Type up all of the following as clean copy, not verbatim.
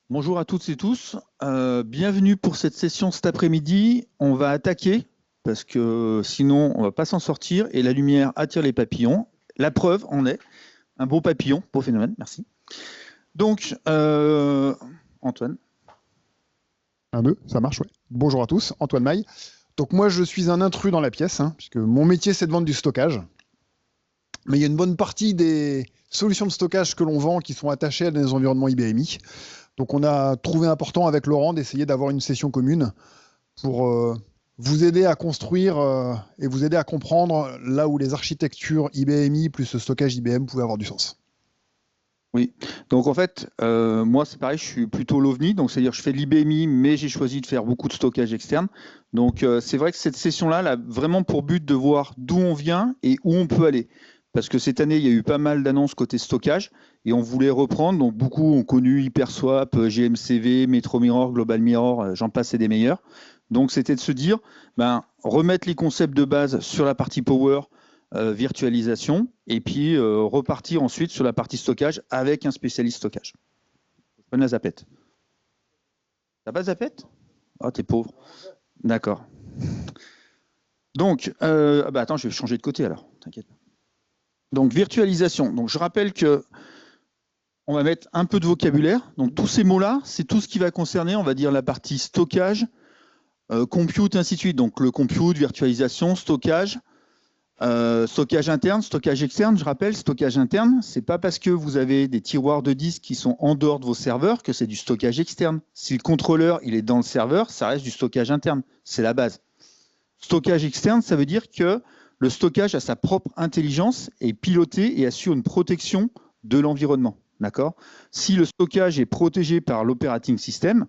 Bonjour à toutes et tous. Bienvenue pour cette session cet après-midi. On va attaquer parce que sinon on va pas s'en sortir et la lumière attire les papillons. La preuve en est un beau papillon, beau phénomène, merci. Donc, Antoine. Un, deux, ça marche, ouais. Bonjour à tous, Antoine Maille. Donc moi, je suis un intrus dans la pièce, puisque mon métier, c'est de vendre du stockage. Mais il y a une bonne partie des solutions de stockage que l'on vend qui sont attachées à des environnements IBMI. Donc on a trouvé important avec Laurent d'essayer d'avoir une session commune pour vous aider à construire et vous aider à comprendre là où les architectures IBMI plus le stockage IBM pouvaient avoir du sens. Oui, donc en fait, moi c'est pareil, je suis plutôt l'OVNI, donc c'est-à-dire je fais de l'IBMI, mais j'ai choisi de faire beaucoup de stockage externe. Donc c'est vrai que cette session-là elle a vraiment pour but de voir d'où on vient et où on peut aller. Parce que cette année, il y a eu pas mal d'annonces côté stockage et on voulait reprendre. Donc beaucoup ont connu HyperSwap, GMCV, Metro Mirror, Global Mirror, j'en passe et des meilleurs. Donc c'était de se dire, remettre les concepts de base sur la partie Power, virtualisation, et puis repartir ensuite sur la partie stockage avec un spécialiste stockage. Bonne la zapette. T'as pas zapette? Ah, t'es pauvre. D'accord. Donc, attends, je vais changer de côté alors, t'inquiète. Donc, virtualisation. Donc, je rappelle que on va mettre un peu de vocabulaire. Donc, tous ces mots-là, c'est tout ce qui va concerner, on va dire, la partie stockage, compute, ainsi de suite. Donc, le compute, virtualisation, stockage. Stockage interne, stockage externe, je rappelle, stockage interne, c'est pas parce que vous avez des tiroirs de disques qui sont en dehors de vos serveurs que c'est du stockage externe. Si le contrôleur il est dans le serveur, ça reste du stockage interne, c'est la base. Stockage externe, ça veut dire que le stockage a sa propre intelligence, est piloté et assure une protection de l'environnement. D'accord ? Si le stockage est protégé par l'operating system,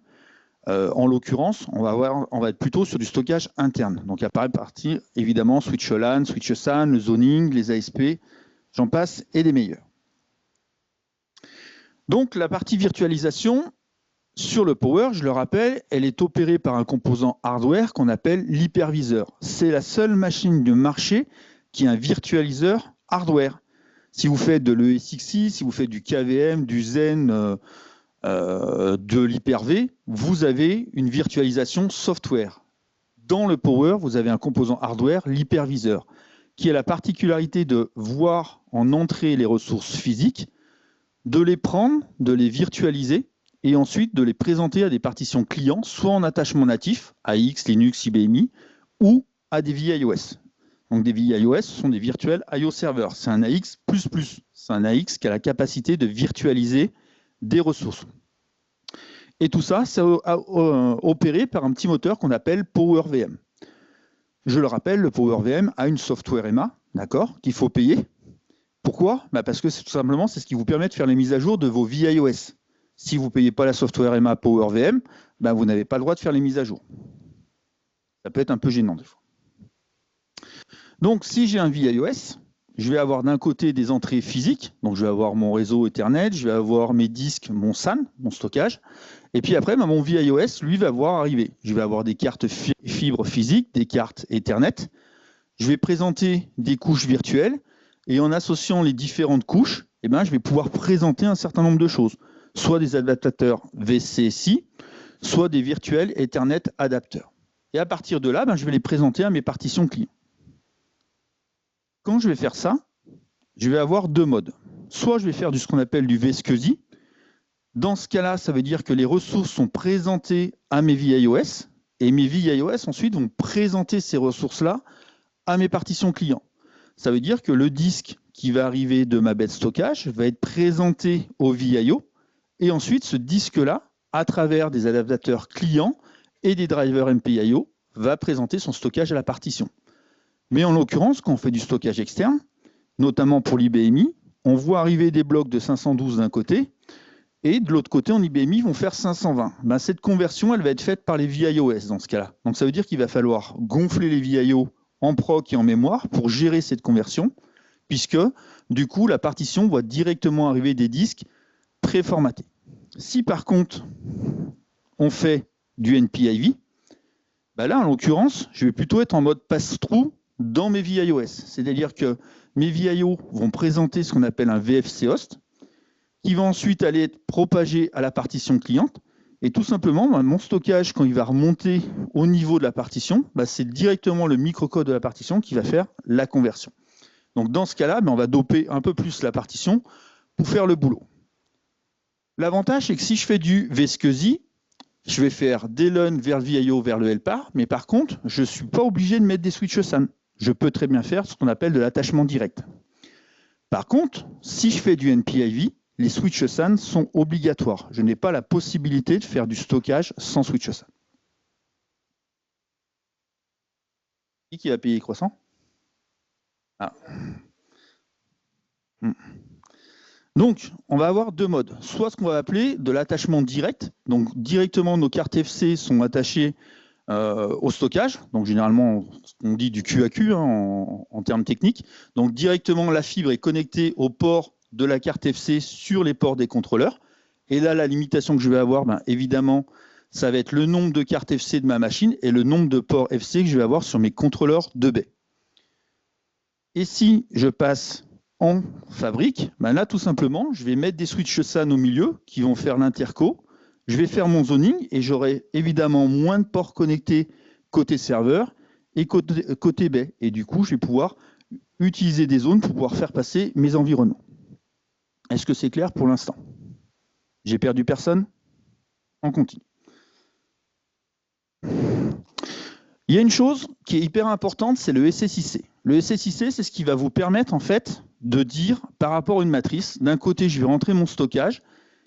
en l'occurrence, on va être plutôt sur du stockage interne. Donc, à partir, évidemment, switch LAN, switch SAN, le zoning, les ASP, j'en passe, et des meilleurs. Donc, la partie virtualisation, sur le Power, je le rappelle, elle est opérée par un composant hardware qu'on appelle l'hyperviseur. C'est la seule machine de marché qui a un virtualiseur hardware. Si vous faites de l'ESXi, si vous faites du KVM, du Zen, de l'Hyper-V, vous avez une virtualisation software. Dans le Power, vous avez un composant hardware, l'hyperviseur, qui a la particularité de voir en entrée les ressources physiques, de les prendre, de les virtualiser, et ensuite de les présenter à des partitions clients, soit en attachement natif, AX, Linux, IBMI, ou à des VIOS. Donc des VIOS sont des virtuels IO servers. C'est un AX++. C'est un AX qui a la capacité de virtualiser des ressources. Et tout ça, c'est opéré par un petit moteur qu'on appelle PowerVM. Je le rappelle, le PowerVM a une software EMA, d'accord, qu'il faut payer. Pourquoi ? Parce que tout simplement, c'est ce qui vous permet de faire les mises à jour de vos VIOS. Si vous ne payez pas la software EMA PowerVM, vous n'avez pas le droit de faire les mises à jour. Ça peut être un peu gênant des fois. Donc, si j'ai un VIOS, je vais avoir d'un côté des entrées physiques, donc je vais avoir mon réseau Ethernet, je vais avoir mes disques, mon SAN, mon stockage, et puis après, mon VIOS, lui, va voir arriver. Je vais avoir des cartes fibres physiques, des cartes Ethernet, je vais présenter des couches virtuelles, et en associant les différentes couches, je vais pouvoir présenter un certain nombre de choses, soit des adaptateurs VCSI, soit des virtuels Ethernet adapteurs. Et à partir de là, je vais les présenter à mes partitions clients. Quand je vais faire ça, je vais avoir deux modes. Soit je vais faire ce qu'on appelle du VSCSI. Dans ce cas-là, ça veut dire que les ressources sont présentées à mes VIOS et mes VIOS ensuite vont présenter ces ressources-là à mes partitions clients. Ça veut dire que le disque qui va arriver de ma baie de stockage va être présenté au VIO et ensuite ce disque-là, à travers des adaptateurs clients et des drivers MPIO, va présenter son stockage à la partition. Mais en l'occurrence, quand on fait du stockage externe, notamment pour l'IBMI, on voit arriver des blocs de 512 d'un côté, et de l'autre côté, en IBMI, ils vont faire 520. Cette conversion, elle va être faite par les VIOS dans ce cas-là. Donc ça veut dire qu'il va falloir gonfler les VIO en proc et en mémoire pour gérer cette conversion, puisque du coup, la partition voit directement arriver des disques préformatés. Si par contre, on fait du NPIV, là, en l'occurrence, je vais plutôt être en mode pass-through dans mes VIOS. C'est-à-dire que mes VIO vont présenter ce qu'on appelle un VFC host, qui va ensuite aller être propagé à la partition cliente. Et tout simplement, mon stockage, quand il va remonter au niveau de la partition, c'est directement le microcode de la partition qui va faire la conversion. Donc dans ce cas-là, on va doper un peu plus la partition pour faire le boulot. L'avantage, c'est que si je fais du vSCSI, je vais faire des LUN vers le VIO vers le LPAR, mais par contre, je ne suis pas obligé de mettre des switches SAN. Je peux très bien faire ce qu'on appelle de l'attachement direct. Par contre, si je fais du NPIV, les switches SAN sont obligatoires. Je n'ai pas la possibilité de faire du stockage sans switch SAN. Qui va payer les croissants? Ah. Donc, on va avoir deux modes. Soit ce qu'on va appeler de l'attachement direct. Donc, directement, nos cartes FC sont attachées au stockage. Donc, généralement, on dit du QAQ en termes techniques. Donc, directement, la fibre est connectée au port de la carte FC sur les ports des contrôleurs. Et là, la limitation que je vais avoir, évidemment, ça va être le nombre de cartes FC de ma machine et le nombre de ports FC que je vais avoir sur mes contrôleurs de baie. Et si je passe en fabrique, là, tout simplement, je vais mettre des switches SAN au milieu qui vont faire l'interco. Je vais faire mon zoning et j'aurai évidemment moins de ports connectés côté serveur et côté baie. Et du coup, je vais pouvoir utiliser des zones pour pouvoir faire passer mes environnements. Est-ce que c'est clair pour l'instant? J'ai perdu personne? On continue. Il y a une chose qui est hyper importante, c'est le SSIC. Le SSIC, c'est ce qui va vous permettre en fait de dire par rapport à une matrice, d'un côté, je vais rentrer mon stockage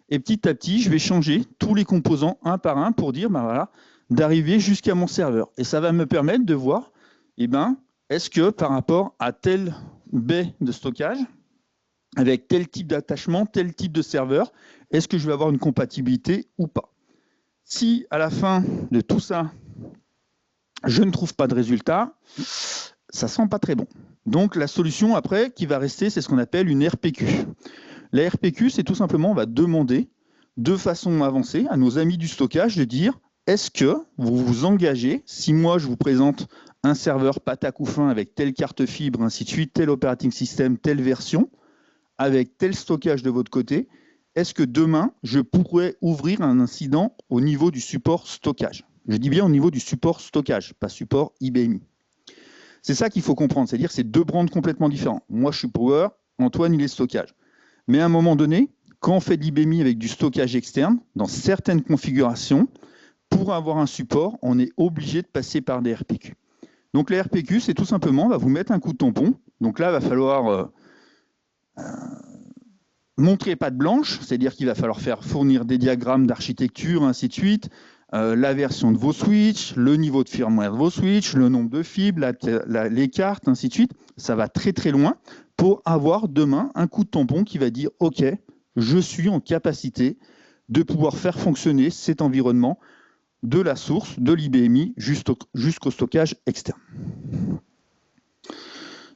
et petit à petit, je vais changer tous les composants un par un pour dire, voilà, d'arriver jusqu'à mon serveur. Et ça va me permettre de voir, est-ce que par rapport à telle baie de stockage, avec tel type d'attachement, tel type de serveur, est-ce que je vais avoir une compatibilité ou pas? Si à la fin de tout ça, je ne trouve pas de résultat, ça sent pas très bon. Donc la solution après qui va rester, c'est ce qu'on appelle une RPQ. La RPQ, c'est tout simplement, on va demander de façon avancée à nos amis du stockage de dire, est-ce que vous vous engagez, si moi je vous présente un serveur patac ou fin avec telle carte fibre, ainsi de suite, tel operating system, telle version, avec tel stockage de votre côté, est-ce que demain, je pourrais ouvrir un incident au niveau du support stockage? Je dis bien au niveau du support stockage, pas support IBMI. C'est ça qu'il faut comprendre, c'est-à-dire que c'est deux brands complètement différents. Moi, je suis Power, Antoine, il est stockage. Mais à un moment donné, quand on fait de l'IBMI avec du stockage externe, dans certaines configurations, pour avoir un support, on est obligé de passer par des RPQ. Donc les RPQ, c'est tout simplement, on va vous mettre un coup de tampon. Donc là, il va falloir montrer patte blanche, c'est-à-dire qu'il va falloir fournir des diagrammes d'architecture, ainsi de suite, la version de vos switches, le niveau de firmware de vos switches, le nombre de fibres, les cartes, ainsi de suite. Ça va très très loin pour avoir demain un coup de tampon qui va dire « Ok, je suis en capacité de pouvoir faire fonctionner cet environnement de la source, de l'IBMI, jusqu'au stockage externe. »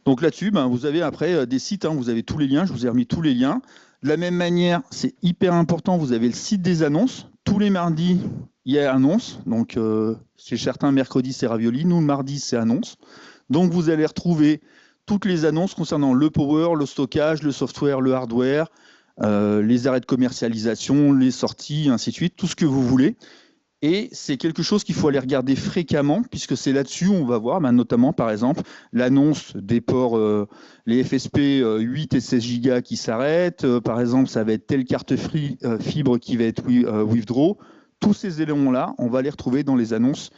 Donc là-dessus, vous avez après des sites, vous avez tous les liens, je vous ai remis tous les liens. De la même manière, c'est hyper important, vous avez le site des annonces. Tous les mardis, il y a annonce. Donc, chez certains, mercredi, c'est ravioli. Nous, le mardi, c'est annonce. Donc, vous allez retrouver toutes les annonces concernant le power, le stockage, le software, le hardware, les arrêts de commercialisation, les sorties, ainsi de suite, tout ce que vous voulez. Et c'est quelque chose qu'il faut aller regarder fréquemment, puisque c'est là-dessus où on va voir, notamment, par exemple, l'annonce des ports, les FSP 8 et 16 Go qui s'arrêtent. Par exemple, ça va être telle carte fibre qui va être withdraw. Tous ces éléments-là, on va les retrouver dans les annonces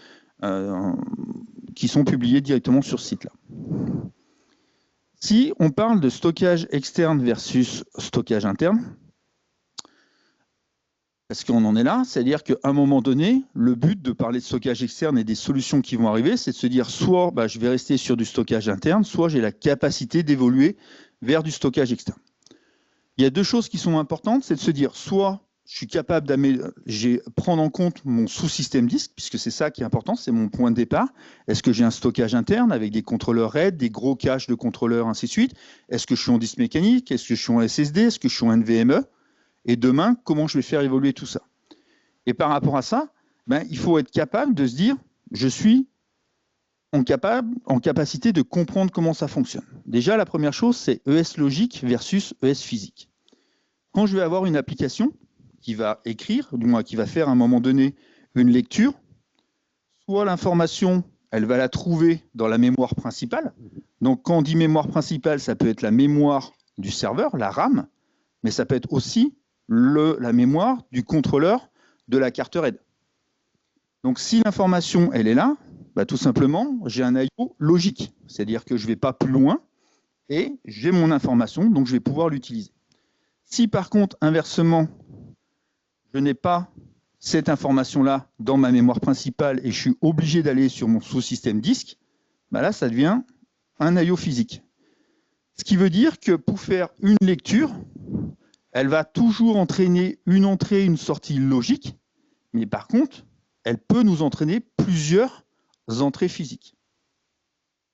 qui sont publiées directement sur ce site-là. Si on parle de stockage externe versus stockage interne, parce qu'on en est là, c'est-à-dire qu'à un moment donné, le but de parler de stockage externe et des solutions qui vont arriver, c'est de se dire soit je vais rester sur du stockage interne, soit j'ai la capacité d'évoluer vers du stockage externe. Il y a deux choses qui sont importantes, c'est de se dire soit je suis capable de prendre en compte mon sous-système disque, puisque c'est ça qui est important, c'est mon point de départ. Est-ce que j'ai un stockage interne avec des contrôleurs RAID, des gros caches de contrôleurs, ainsi de suite? Est-ce que je suis en disque mécanique? Est-ce que je suis en SSD? Est-ce que je suis en NVMe? Et demain, comment je vais faire évoluer tout ça? Et par rapport à ça, il faut être capable de se dire, je suis en capacité de comprendre comment ça fonctionne. Déjà, la première chose, c'est ES logique versus ES physique. Quand je vais avoir une application qui va écrire, du moins qui va faire à un moment donné une lecture, soit l'information, elle va la trouver dans la mémoire principale. Donc quand on dit mémoire principale, ça peut être la mémoire du serveur, la RAM, mais ça peut être aussi la mémoire du contrôleur de la carte RAID. Donc si l'information, elle est là, bah, tout simplement, j'ai un I/O logique, c'est-à-dire que je ne vais pas plus loin et j'ai mon information, donc je vais pouvoir l'utiliser. Si par contre, inversement, je n'ai pas cette information-là dans ma mémoire principale et je suis obligé d'aller sur mon sous-système disque, bah là, ça devient un I/O physique. Ce qui veut dire que pour faire une lecture, elle va toujours entraîner une entrée et une sortie logique, mais par contre, elle peut nous entraîner plusieurs entrées physiques.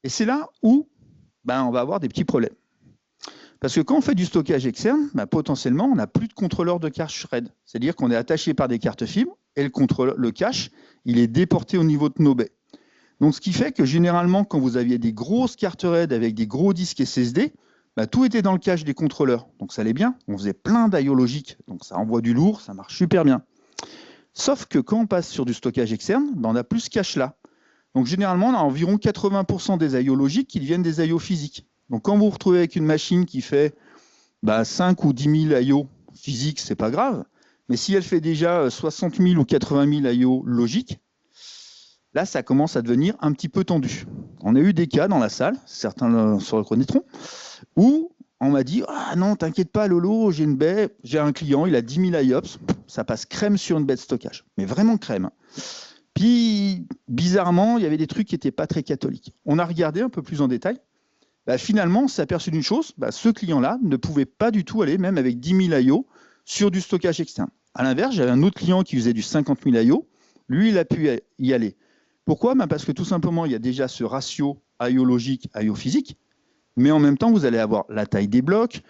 Et c'est là où on va avoir des petits problèmes. Parce que quand on fait du stockage externe, potentiellement, on n'a plus de contrôleur de cache RAID. C'est-à-dire qu'on est attaché par des cartes fibres et le cache, il est déporté au niveau de nos baies. Donc, ce qui fait que généralement, quand vous aviez des grosses cartes RAID avec des gros disques SSD, tout était dans le cache des contrôleurs. Donc, ça allait bien. On faisait plein d'IO logique. Donc, ça envoie du lourd, ça marche super bien. Sauf que quand on passe sur du stockage externe, on n'a plus ce cache-là. Donc, généralement, on a environ 80% des IO logiques qui deviennent des IO physiques. Donc, quand vous vous retrouvez avec une machine qui fait 5 ou 10 000 IO physiques, ce n'est pas grave. Mais si elle fait déjà 60 000 ou 80 000 IO logiques, là, ça commence à devenir un petit peu tendu. On a eu des cas dans la salle, certains se reconnaîtront, où on m'a dit « Ah non, t'inquiète pas, Lolo, j'ai une baie, j'ai un client, il a 10 000 IOPS, ça passe crème sur une baie de stockage. » Mais vraiment crème. Puis, bizarrement, il y avait des trucs qui n'étaient pas très catholiques. On a regardé un peu plus en détail. Finalement, on s'est aperçu d'une chose, ce client-là ne pouvait pas du tout aller, même avec 10 000 IO, sur du stockage externe. À l'inverse, j'avais un autre client qui faisait du 50 000 IO. Lui, il a pu y aller. Pourquoi ? Parce que tout simplement, il y a déjà ce ratio IO logique, IO physique, mais en même temps, vous allez avoir la taille des blocs,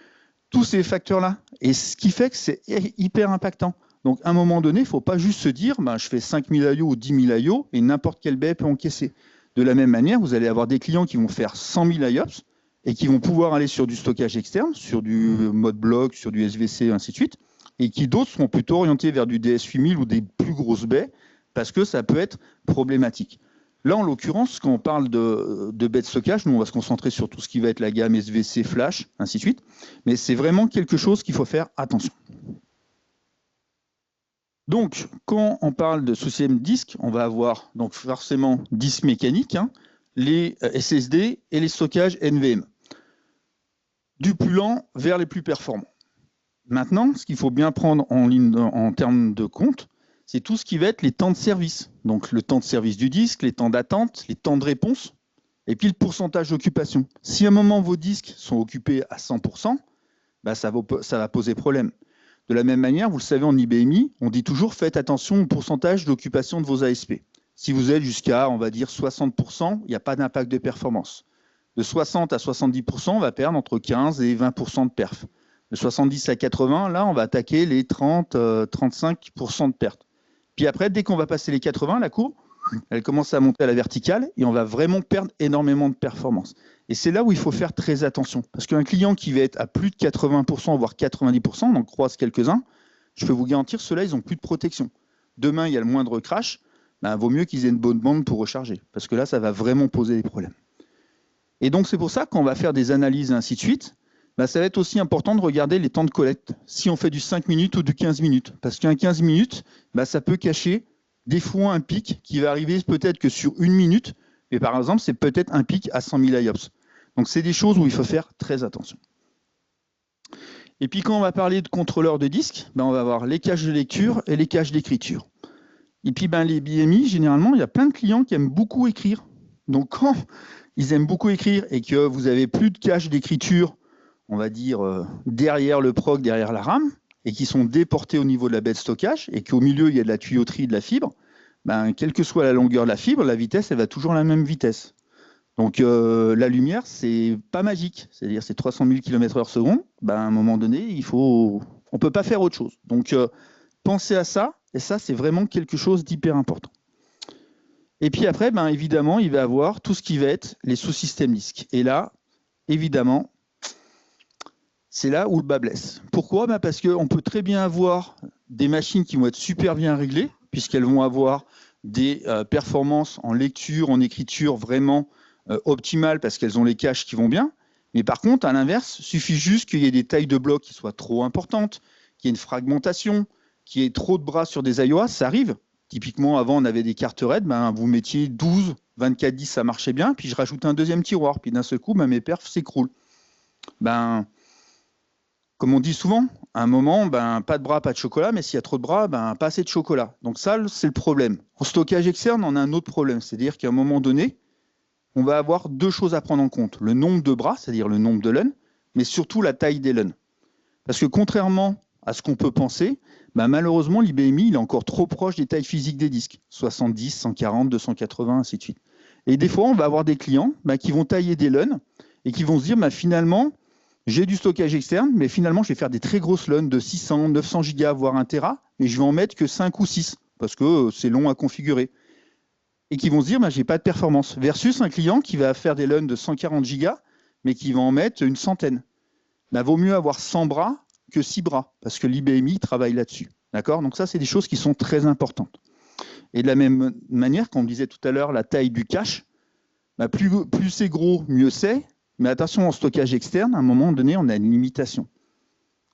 tous ces facteurs-là. Et ce qui fait que c'est hyper impactant. Donc, à un moment donné, il ne faut pas juste se dire je fais 5 000 IO ou 10 000 IO et n'importe quelle baie peut encaisser. De la même manière, vous allez avoir des clients qui vont faire 100 000 IOPS et qui vont pouvoir aller sur du stockage externe, sur du mode bloc, sur du SVC, ainsi de suite, et qui d'autres seront plutôt orientés vers du DS8000 ou des plus grosses baies, parce que ça peut être problématique. Là, en l'occurrence, quand on parle de baies de stockage, nous, on va se concentrer sur tout ce qui va être la gamme SVC, Flash, ainsi de suite, mais c'est vraiment quelque chose qu'il faut faire attention. Donc, quand on parle de sous-système disque, on va avoir donc forcément disque mécanique, les SSD et les stockages NVMe. Du plus lent vers les plus performants. Maintenant, ce qu'il faut bien prendre en termes de compte, c'est tout ce qui va être les temps de service. Donc, le temps de service du disque, les temps d'attente, les temps de réponse, et puis le pourcentage d'occupation. Si à un moment vos disques sont occupés à 100%, ça va poser problème. De la même manière, vous le savez, en IBMI, on dit toujours faites attention au pourcentage d'occupation de vos ASP. Si vous êtes jusqu'à, on va dire, 60%, il n'y a pas d'impact de performance. De 60 à 70%, on va perdre entre 15 et 20% de perf. De 70 à 80, là, on va attaquer les 30-35% de perte. Puis après, dès qu'on va passer les 80, la courbe, elle commence à monter à la verticale et on va vraiment perdre énormément de performance. Et c'est là où il faut faire très attention. Parce qu'un client qui va être à plus de 80%, voire 90%, on en croise quelques-uns, je peux vous garantir, ceux-là, ils n'ont plus de protection. Demain, il y a le moindre crash, vaut mieux qu'ils aient une bonne bande pour recharger. Parce que là, ça va vraiment poser des problèmes. Et donc, c'est pour ça qu'on va faire des analyses et ainsi de suite. Ça va être aussi important de regarder les temps de collecte. Si on fait du 5 minutes ou du 15 minutes. Parce qu'un 15 minutes, ça peut cacher des fois un pic qui va arriver peut-être que sur une minute, mais par exemple, c'est peut-être un pic à 100 000 IOPS. Donc, c'est des choses où il faut faire très attention. Et puis, quand on va parler de contrôleurs de disque, on va avoir les caches de lecture et les caches d'écriture. Et puis, les BMI, généralement, il y a plein de clients qui aiment beaucoup écrire. Donc, quand ils aiment beaucoup écrire et que vous n'avez plus de cache d'écriture, on va dire, derrière le proc, derrière la RAM, et qui sont déportés au niveau de la baie de stockage, et qu'au milieu, il y a de la tuyauterie, de la fibre, quelle que soit la longueur de la fibre, la vitesse, elle va toujours à la même vitesse. Donc, la lumière, c'est pas magique. C'est-à-dire, c'est 300 000 km/s. À un moment donné, on ne peut pas faire autre chose. Donc, pensez à ça, et ça, c'est vraiment quelque chose d'hyper important. Et puis après, évidemment, il va y avoir tout ce qui va être les sous-systèmes disques. Et là, évidemment, c'est là où le bas blesse. Pourquoi ? Parce qu'on peut très bien avoir des machines qui vont être super bien réglées, puisqu'elles vont avoir des performances en lecture, en écriture vraiment optimales, parce qu'elles ont les caches qui vont bien. Mais par contre, à l'inverse, il suffit juste qu'il y ait des tailles de blocs qui soient trop importantes, qu'il y ait une fragmentation, qu'il y ait trop de bras sur des IOA, ça arrive. Typiquement, avant, on avait des cartes RAID, vous mettiez 12, 24, 10, ça marchait bien, puis je rajoutais un deuxième tiroir, puis d'un seul coup, mes perfs s'écroulent. Comme on dit souvent, à un moment, pas de bras, pas de chocolat, mais s'il y a trop de bras, pas assez de chocolat. Donc ça, c'est le problème. En stockage externe, on a un autre problème, c'est-à-dire qu'à un moment donné, on va avoir deux choses à prendre en compte. Le nombre de bras, c'est-à-dire le nombre de LUN, mais surtout la taille des LUN. Parce que contrairement à ce qu'on peut penser, malheureusement, l'IBMI il est encore trop proche des tailles physiques des disques. 70, 140, 280, ainsi de suite. Et des fois, on va avoir des clients qui vont tailler des LUN et qui vont se dire, finalement, j'ai du stockage externe, mais finalement, je vais faire des très grosses LUN de 600, 900 gigas, voire 1 Tera, mais je vais en mettre que 5 ou 6, parce que c'est long à configurer. Et qui vont se dire, je n'ai pas de performance. Versus un client qui va faire des LUN de 140 gigas, mais qui va en mettre une centaine. Vaut mieux avoir 100 bras que 6 bras, parce que l'IBMI travaille là-dessus. D'accord ? Donc ça, c'est des choses qui sont très importantes. Et de la même manière, comme on disait tout à l'heure, la taille du cache, plus c'est gros, mieux c'est. Mais attention, en stockage externe, à un moment donné, on a une limitation.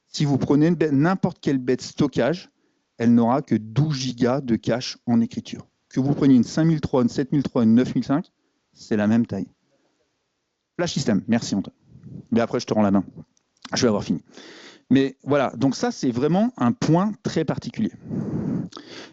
Si vous prenez n'importe quelle bête stockage, elle n'aura que 12 gigas de cache en écriture. Que vous preniez une 5003, une 7003, une 9005, c'est la même taille. Flash System, merci Antoine. Mais après, je te rends la main. Je vais avoir fini. Mais voilà, donc ça, c'est vraiment un point très particulier.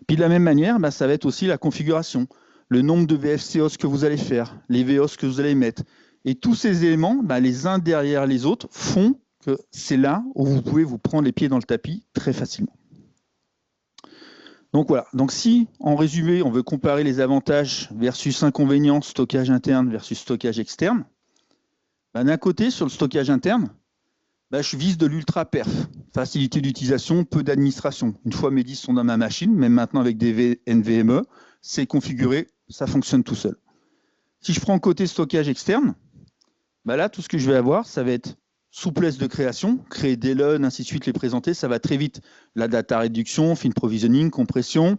Puis de la même manière, ça va être aussi la configuration, le nombre de VFCOS que vous allez faire, les VOS que vous allez mettre. Et tous ces éléments, les uns derrière les autres, font que c'est là où vous pouvez vous prendre les pieds dans le tapis très facilement. Donc voilà, donc si, en résumé, on veut comparer les avantages versus inconvénients, stockage interne versus stockage externe, d'un côté, sur le stockage interne, je vise de l'ultra perf, facilité d'utilisation, peu d'administration. Une fois mes disques sont dans ma machine, même maintenant avec des NVMe, c'est configuré, ça fonctionne tout seul. Si je prends côté stockage externe, là, tout ce que je vais avoir, ça va être souplesse de création, créer des LUN, ainsi de suite, les présenter, ça va très vite. La data réduction, fin provisioning, compression,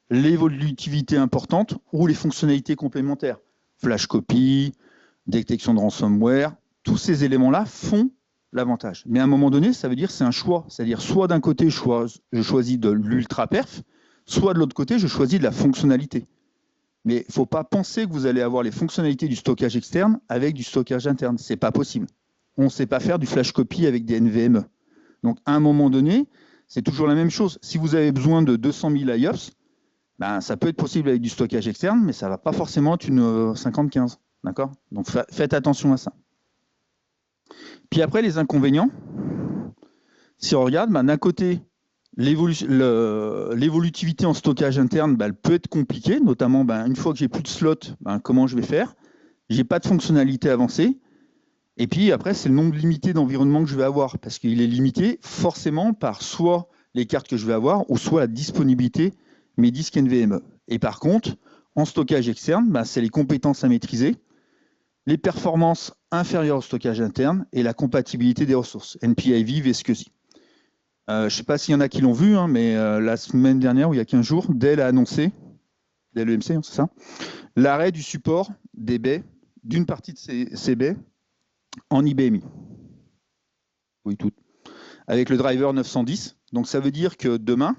l'évolutivité importante ou les fonctionnalités complémentaires. Flash copy, détection de ransomware, tous ces éléments-là font l'avantage. Mais à un moment donné, ça veut dire que c'est un choix. C'est-à-dire soit d'un côté, je choisis de l'ultra perf, soit de l'autre côté, je choisis de la fonctionnalité. Mais il ne faut pas penser que vous allez avoir les fonctionnalités du stockage externe avec du stockage interne. Ce n'est pas possible. On ne sait pas faire du flash copy avec des NVMe. Donc, à un moment donné, c'est toujours la même chose. Si vous avez besoin de 200 000 IOPS, ça peut être possible avec du stockage externe, mais ça ne va pas forcément être une 50-15. D'accord ? Donc, faites attention à ça. Puis après, les inconvénients. Si on regarde, d'un côté, l'évolutivité en stockage interne, elle peut être compliquée, notamment une fois que j'ai plus de slots, comment je vais faire ? J'ai pas de fonctionnalité avancée. Et puis après, c'est le nombre limité d'environnements que je vais avoir, parce qu'il est limité forcément par soit les cartes que je vais avoir, ou soit la disponibilité de mes disques NVMe. Et par contre, en stockage externe, c'est les compétences à maîtriser, les performances inférieures au stockage interne et la compatibilité des ressources, NPIV, VSCSI. Je ne sais pas s'il y en a qui l'ont vu, mais la semaine dernière, ou il y a 15 jours, Dell a annoncé, Dell EMC, c'est ça, l'arrêt du support des baies, d'une partie de ces baies, en IBMI. Oui, toutes. Avec le driver 910. Donc ça veut dire que demain,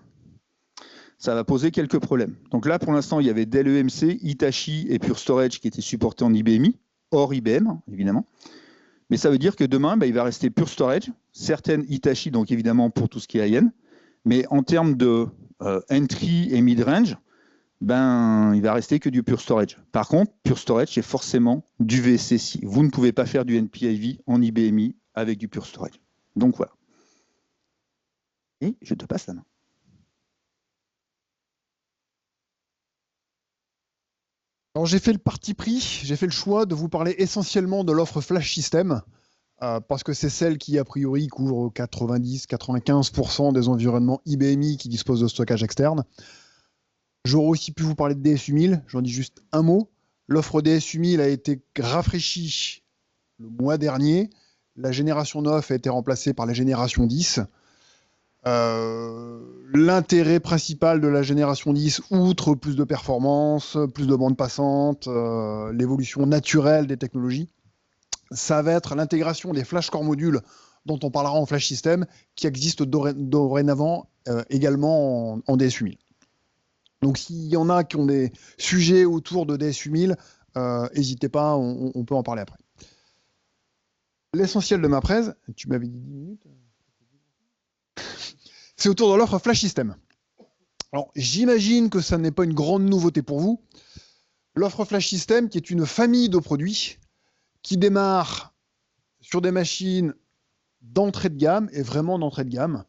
ça va poser quelques problèmes. Donc là, pour l'instant, il y avait Dell EMC, Hitachi et Pure Storage qui étaient supportés en IBMI, hors IBM, évidemment. Mais ça veut dire que demain, il va rester Pure Storage, certaines Hitachi, donc évidemment pour tout ce qui est IN, mais en termes de entry et mid-range, il va rester que du Pure Storage. Par contre, Pure Storage, c'est forcément du VSCSI. Vous ne pouvez pas faire du NPIV en IBMI avec du Pure Storage. Donc voilà. Et je te passe la main. Alors j'ai fait le parti pris, j'ai fait le choix de vous parler essentiellement de l'offre Flash System, parce que c'est celle qui a priori couvre 90-95% des environnements IBMI qui disposent de stockage externe. J'aurais aussi pu vous parler de DSU 1000, j'en dis juste un mot. L'offre DSU 1000 a été rafraîchie le mois dernier. La génération 9 a été remplacée par la génération 10. L'intérêt principal de la génération 10, outre plus de performance, plus de bandes passantes, l'évolution naturelle des technologies, ça va être l'intégration des flash core modules dont on parlera en flash system, qui existent dorénavant également en DSU 1000. Donc s'il y en a qui ont des sujets autour de DSU 1000, n'hésitez pas, on peut en parler après. L'essentiel de ma presse, tu m'avais dit 10 minutes, c'est autour de l'offre flash system. Alors j'imagine que ça n'est pas une grande nouveauté pour vous. L'offre flash system, qui est une famille de produits qui démarre sur des machines d'entrée de gamme, et vraiment d'entrée de gamme,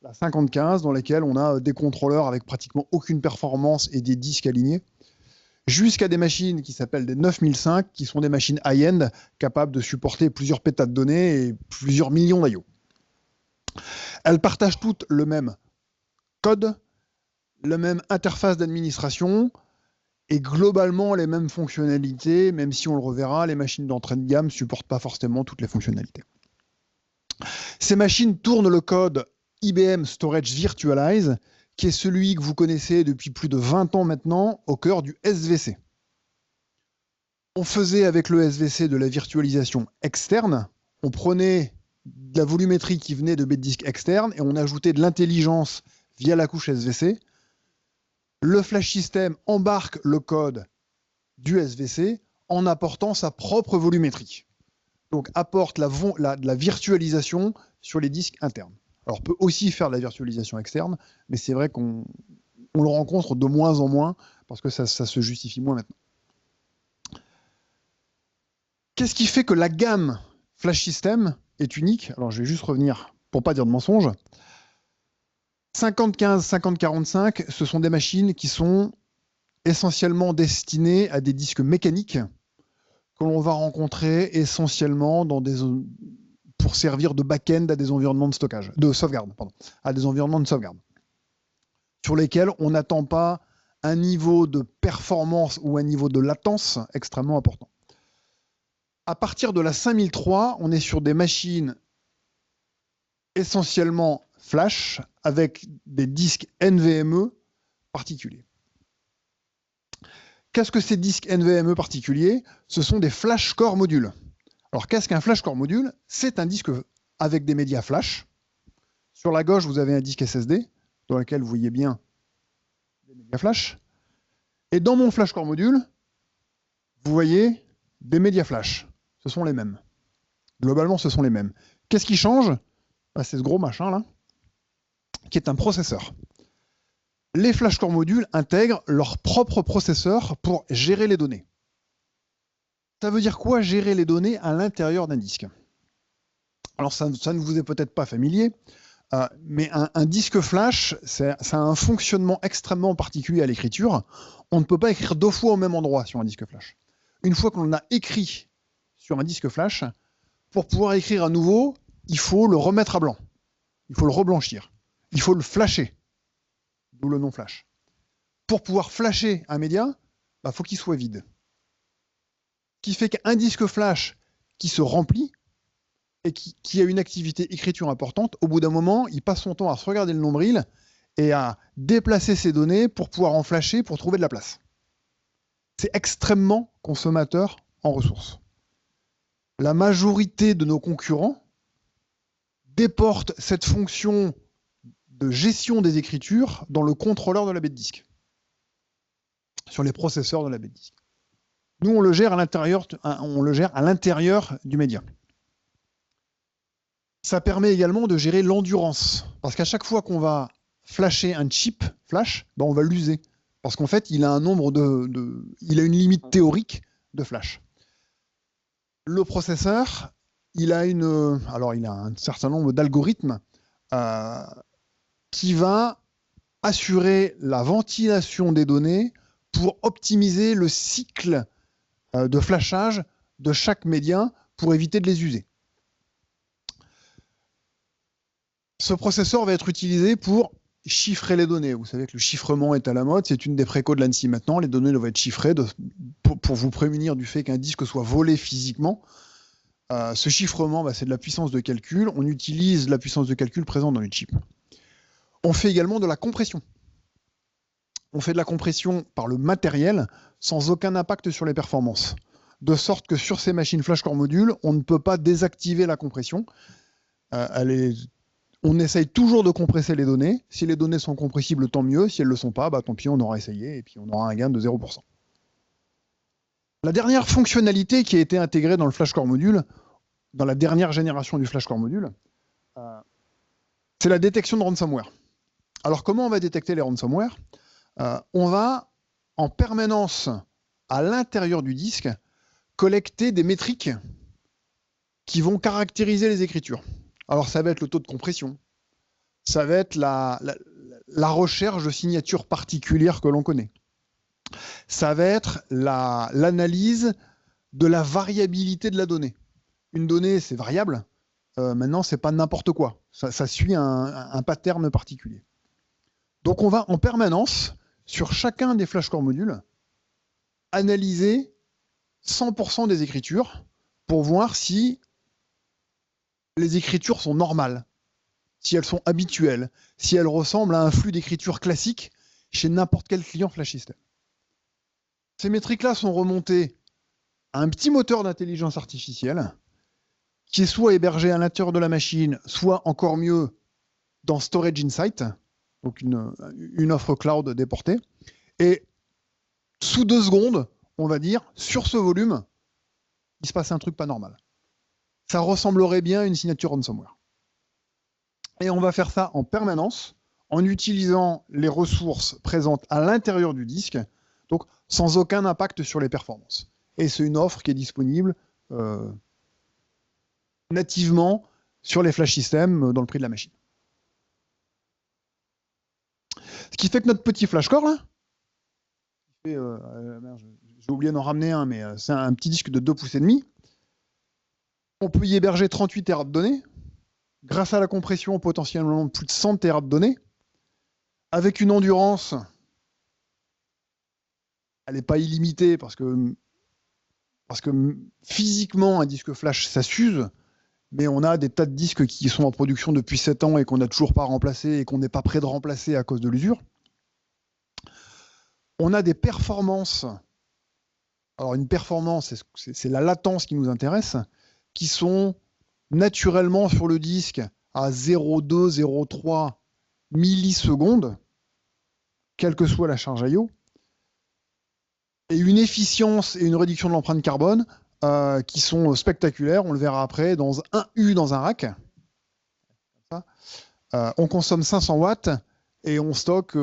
la 5015, dans laquelle on a des contrôleurs avec pratiquement aucune performance et des disques alignés, jusqu'à des machines qui s'appellent des 9005, qui sont des machines high-end, capables de supporter plusieurs pétas de données et plusieurs millions d'IO. Elles partagent toutes le même code, la même interface d'administration, et globalement les mêmes fonctionnalités, même si on le reverra, les machines d'entrée de gamme ne supportent pas forcément toutes les fonctionnalités. Ces machines tournent le code IBM Storage Virtualize, qui est celui que vous connaissez depuis plus de 20 ans maintenant, au cœur du SVC. On faisait avec le SVC de la virtualisation externe, on prenait de la volumétrie qui venait de bêtes disques externes et on ajoutait de l'intelligence via la couche SVC. Le flash system embarque le code du SVC en apportant sa propre volumétrie. Donc apporte de la virtualisation sur les disques internes. Alors on peut aussi faire de la virtualisation externe, mais c'est vrai qu'on le rencontre de moins en moins parce que ça se justifie moins maintenant. Qu'est-ce qui fait que la gamme Flash System est unique? Alors je vais juste revenir pour pas dire de mensonge. 5015, 5045, ce sont des machines qui sont essentiellement destinées à des disques mécaniques que l'on va rencontrer essentiellement pour servir de back-end à des environnements de stockage, de sauvegarde, pardon, à des environnements de sauvegarde, sur lesquels on n'attend pas un niveau de performance ou un niveau de latence extrêmement important. À partir de la 5003, on est sur des machines essentiellement flash avec des disques NVMe particuliers. Qu'est-ce que ces disques NVMe particuliers? Ce sont des flash core modules. Alors qu'est-ce qu'un flash core module? C'est un disque avec des médias flash. Sur la gauche, vous avez un disque SSD dans lequel vous voyez bien des médias flash. Et dans mon flash core module, vous voyez des médias flash. Ce sont les mêmes. Globalement, ce sont les mêmes. Qu'est-ce qui change? C'est ce gros machin là, qui est un processeur. Les flash core modules intègrent leur propre processeur pour gérer les données. Ça veut dire quoi, gérer les données à l'intérieur d'un disque? Alors ça ne vous est peut-être pas familier, mais un disque flash, ça a un fonctionnement extrêmement particulier à l'écriture. On ne peut pas écrire 2 fois au même endroit sur un disque flash. Une fois qu'on a écrit sur un disque flash, pour pouvoir écrire à nouveau, il faut le remettre à blanc. Il faut le reblanchir. Il faut le flasher. D'où le nom flash. Pour pouvoir flasher un média, faut qu'il soit vide. Ce qui fait qu'un disque flash qui se remplit et qui a une activité écriture importante, au bout d'un moment, il passe son temps à se regarder le nombril et à déplacer ses données pour pouvoir en flasher pour trouver de la place. C'est extrêmement consommateur en ressources. La majorité de nos concurrents déportent cette fonction de gestion des écritures dans le contrôleur de la bête disque, sur les processeurs de la bête disque. Nous, on le gère à l'intérieur du média. Ça permet également de gérer l'endurance, parce qu'à chaque fois qu'on va flasher un chip flash, on va l'user, parce qu'en fait, il a il a une limite théorique de flash. Le processeur, il a un certain nombre d'algorithmes qui va assurer la ventilation des données pour optimiser le cycle de flashage de chaque média pour éviter de les user. Ce processeur va être utilisé pour chiffrer les données. Vous savez que le chiffrement est à la mode, c'est une des précaux de l'ANSSI maintenant. Les données doivent être chiffrées pour vous prémunir du fait qu'un disque soit volé physiquement. Ce chiffrement, c'est de la puissance de calcul. On utilise la puissance de calcul présente dans les chips. On fait également de la compression. On fait de la compression par le matériel sans aucun impact sur les performances. De sorte que sur ces machines Flash Core Module, on ne peut pas désactiver la compression. On essaye toujours de compresser les données. Si les données sont compressibles, tant mieux. Si elles ne le sont pas, tant pis, on aura essayé et puis on aura un gain de 0%. La dernière fonctionnalité qui a été intégrée dans le Flash Core Module, dans la dernière génération du Flash Core Module, c'est la détection de ransomware. Alors comment on va détecter les ransomware ? On va en permanence à l'intérieur du disque collecter des métriques qui vont caractériser les écritures. Alors ça va être le taux de compression, ça va être la recherche de signatures particulières que l'on connaît, ça va être l'analyse de la variabilité de la donnée. Une donnée, c'est variable, maintenant c'est pas n'importe quoi, ça suit un pattern particulier. Donc on va en permanence, sur chacun des Flash Core modules, analyser 100% des écritures pour voir si les écritures sont normales, si elles sont habituelles, si elles ressemblent à un flux d'écriture classique chez n'importe quel client Flash System. Ces métriques-là sont remontées à un petit moteur d'intelligence artificielle qui est soit hébergé à l'intérieur de la machine, soit encore mieux dans Storage Insight, donc une offre cloud déportée. Et sous 2 secondes, on va dire, sur ce volume, il se passe un truc pas normal. Ça ressemblerait bien à une signature ransomware. Et on va faire ça en permanence, en utilisant les ressources présentes à l'intérieur du disque, donc sans aucun impact sur les performances. Et c'est une offre qui est disponible nativement sur les Flash Systems dans le prix de la machine. Ce qui fait que notre petit Flash Core, là, j'ai oublié d'en ramener un, mais c'est un petit disque de 2,5 pouces. On peut y héberger 38 Tera de données, grâce à la compression potentiellement plus de 100 Tera de données, avec une endurance, elle n'est pas illimitée, parce que physiquement, un disque flash, ça s'use, mais on a des tas de disques qui sont en production depuis 7 ans et qu'on n'a toujours pas remplacé et qu'on n'est pas prêt de remplacer à cause de l'usure. On a des performances, alors une performance, c'est la latence qui nous intéresse, qui sont naturellement sur le disque à 0,2, 0,3 millisecondes, quelle que soit la charge I/O, et une efficience et une réduction de l'empreinte carbone qui sont spectaculaires. On le verra après dans un U dans un rack. On consomme 500 watts et on stocke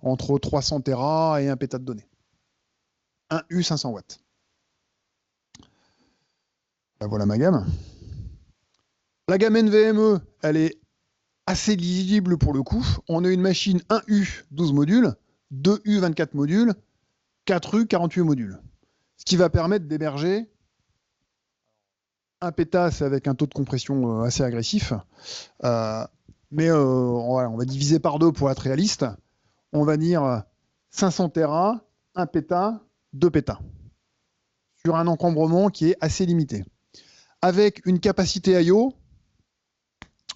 entre 300 Tera et 1 péta de données. Un U 500 watts. Là, voilà ma gamme. La gamme NVMe, elle est assez lisible pour le coup. On a une machine 1U 12 modules, 2U 24 modules, 4U 48 modules. Ce qui va permettre d'héberger 1 péta, c'est avec un taux de compression assez agressif. Mais on va diviser par 2 pour être réaliste. On va dire 500 Tera, 1 péta, 2 pétas. Sur un encombrement qui est assez limité. Avec une capacité I/O,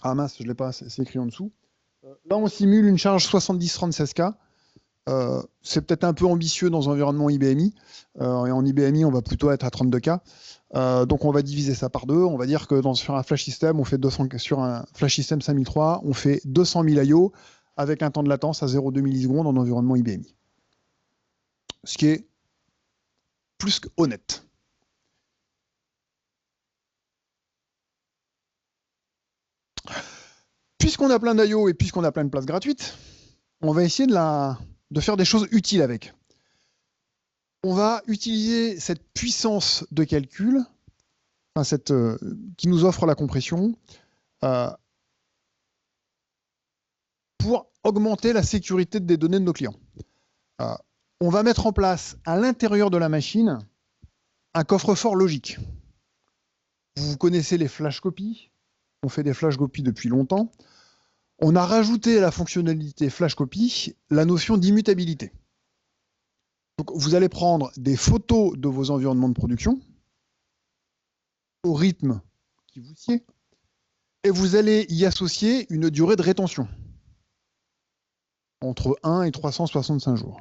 ah mince, je ne l'ai pas, c'est écrit en dessous. Là, on simule une charge 7036K. C'est peut-être un peu ambitieux dans un environnement IBMI. Et en IBMI, on va plutôt être à 32K. Donc, on va diviser ça par 2. On va dire que sur un Flash System, sur un Flash System 5003, on fait 200 000 I/O avec un temps de latence à 0,2 millisecondes en environnement IBMI. Ce qui est plus qu'honnête. Puisqu'on a plein d'IO et puisqu'on a plein de places gratuites, on va essayer de faire des choses utiles avec. On va utiliser cette puissance de calcul, qui nous offre la compression, pour augmenter la sécurité des données de nos clients. On va mettre en place à l'intérieur de la machine un coffre-fort logique. Vous connaissez les flash copies. On fait des flash copies depuis longtemps. On a rajouté à la fonctionnalité flash copy la notion d'immutabilité. Donc, vous allez prendre des photos de vos environnements de production au rythme qui vous sied et vous allez y associer une durée de rétention. entre 1 et 365 jours.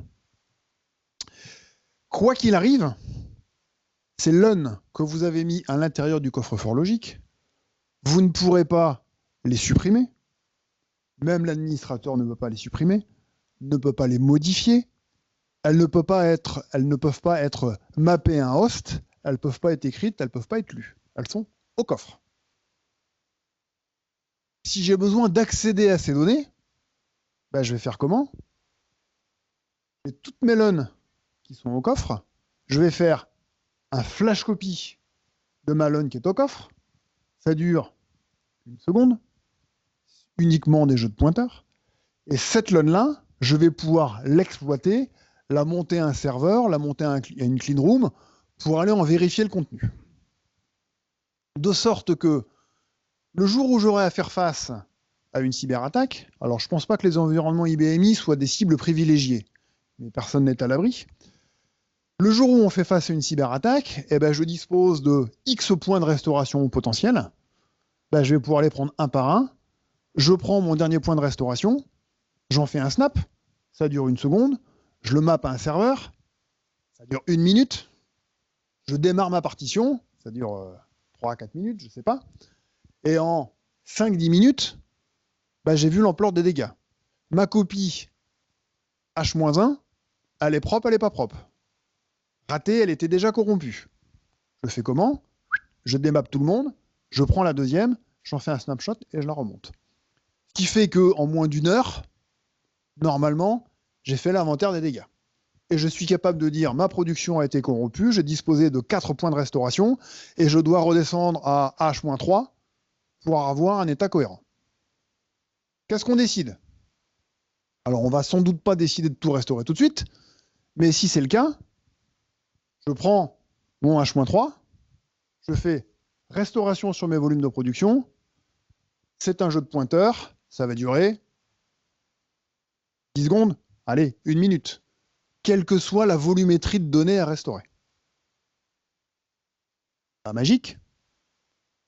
Quoi qu'il arrive, ces LUN que vous avez mis à l'intérieur du coffre-fort logique, vous ne pourrez pas les supprimer. Même l'administrateur ne peut pas les supprimer, ne peut pas les modifier. Elles ne peuvent pas être mappées à un host, elles ne peuvent pas être écrites, elles ne peuvent pas être lues. Elles sont au coffre. Si j'ai besoin d'accéder à ces données, ben je vais faire comment? J'ai toutes mes LUN qui sont au coffre. Je vais faire un flash copy de ma LUN qui est au coffre. Ça dure une seconde, uniquement des jeux de pointeurs. Et cette LUN-là, je vais pouvoir l'exploiter, la monter à un serveur, la monter à une clean room pour aller en vérifier le contenu. De sorte que le jour où j'aurai à faire face à une cyberattaque, alors je ne pense pas que les environnements IBMI soient des cibles privilégiées, mais personne n'est à l'abri. Le jour où on fait face à une cyberattaque, eh ben, je dispose de X points de restauration potentiels. Ben, je vais pouvoir les prendre un par un. Je prends mon dernier point de restauration, j'en fais un snap, ça dure une seconde, je le mappe à un serveur, ça dure 1 minute, je démarre ma partition, ça dure 3 à 4 minutes, je ne sais pas, et en 5-10 minutes, ben, j'ai vu l'ampleur des dégâts. Ma copie H-1, elle est propre, elle n'est pas propre. Ratée, elle était déjà corrompue. Je fais comment? Je démappe tout le monde, je prends la deuxième, j'en fais un snapshot et je la remonte. Ce qui fait qu'en moins d'1 heure, normalement, j'ai fait l'inventaire des dégâts. Et je suis capable de dire ma production a été corrompue, j'ai disposé de 4 points de restauration et je dois redescendre à H-3 pour avoir un état cohérent. Qu'est-ce qu'on décide? Alors, on va sans doute pas décider de tout restaurer tout de suite, mais si c'est le cas, je prends mon H-3, je fais restauration sur mes volumes de production, c'est un jeu de pointeurs, ça va durer 10 secondes, allez, 1 minute, quelle que soit la volumétrie de données à restaurer. Pas magique,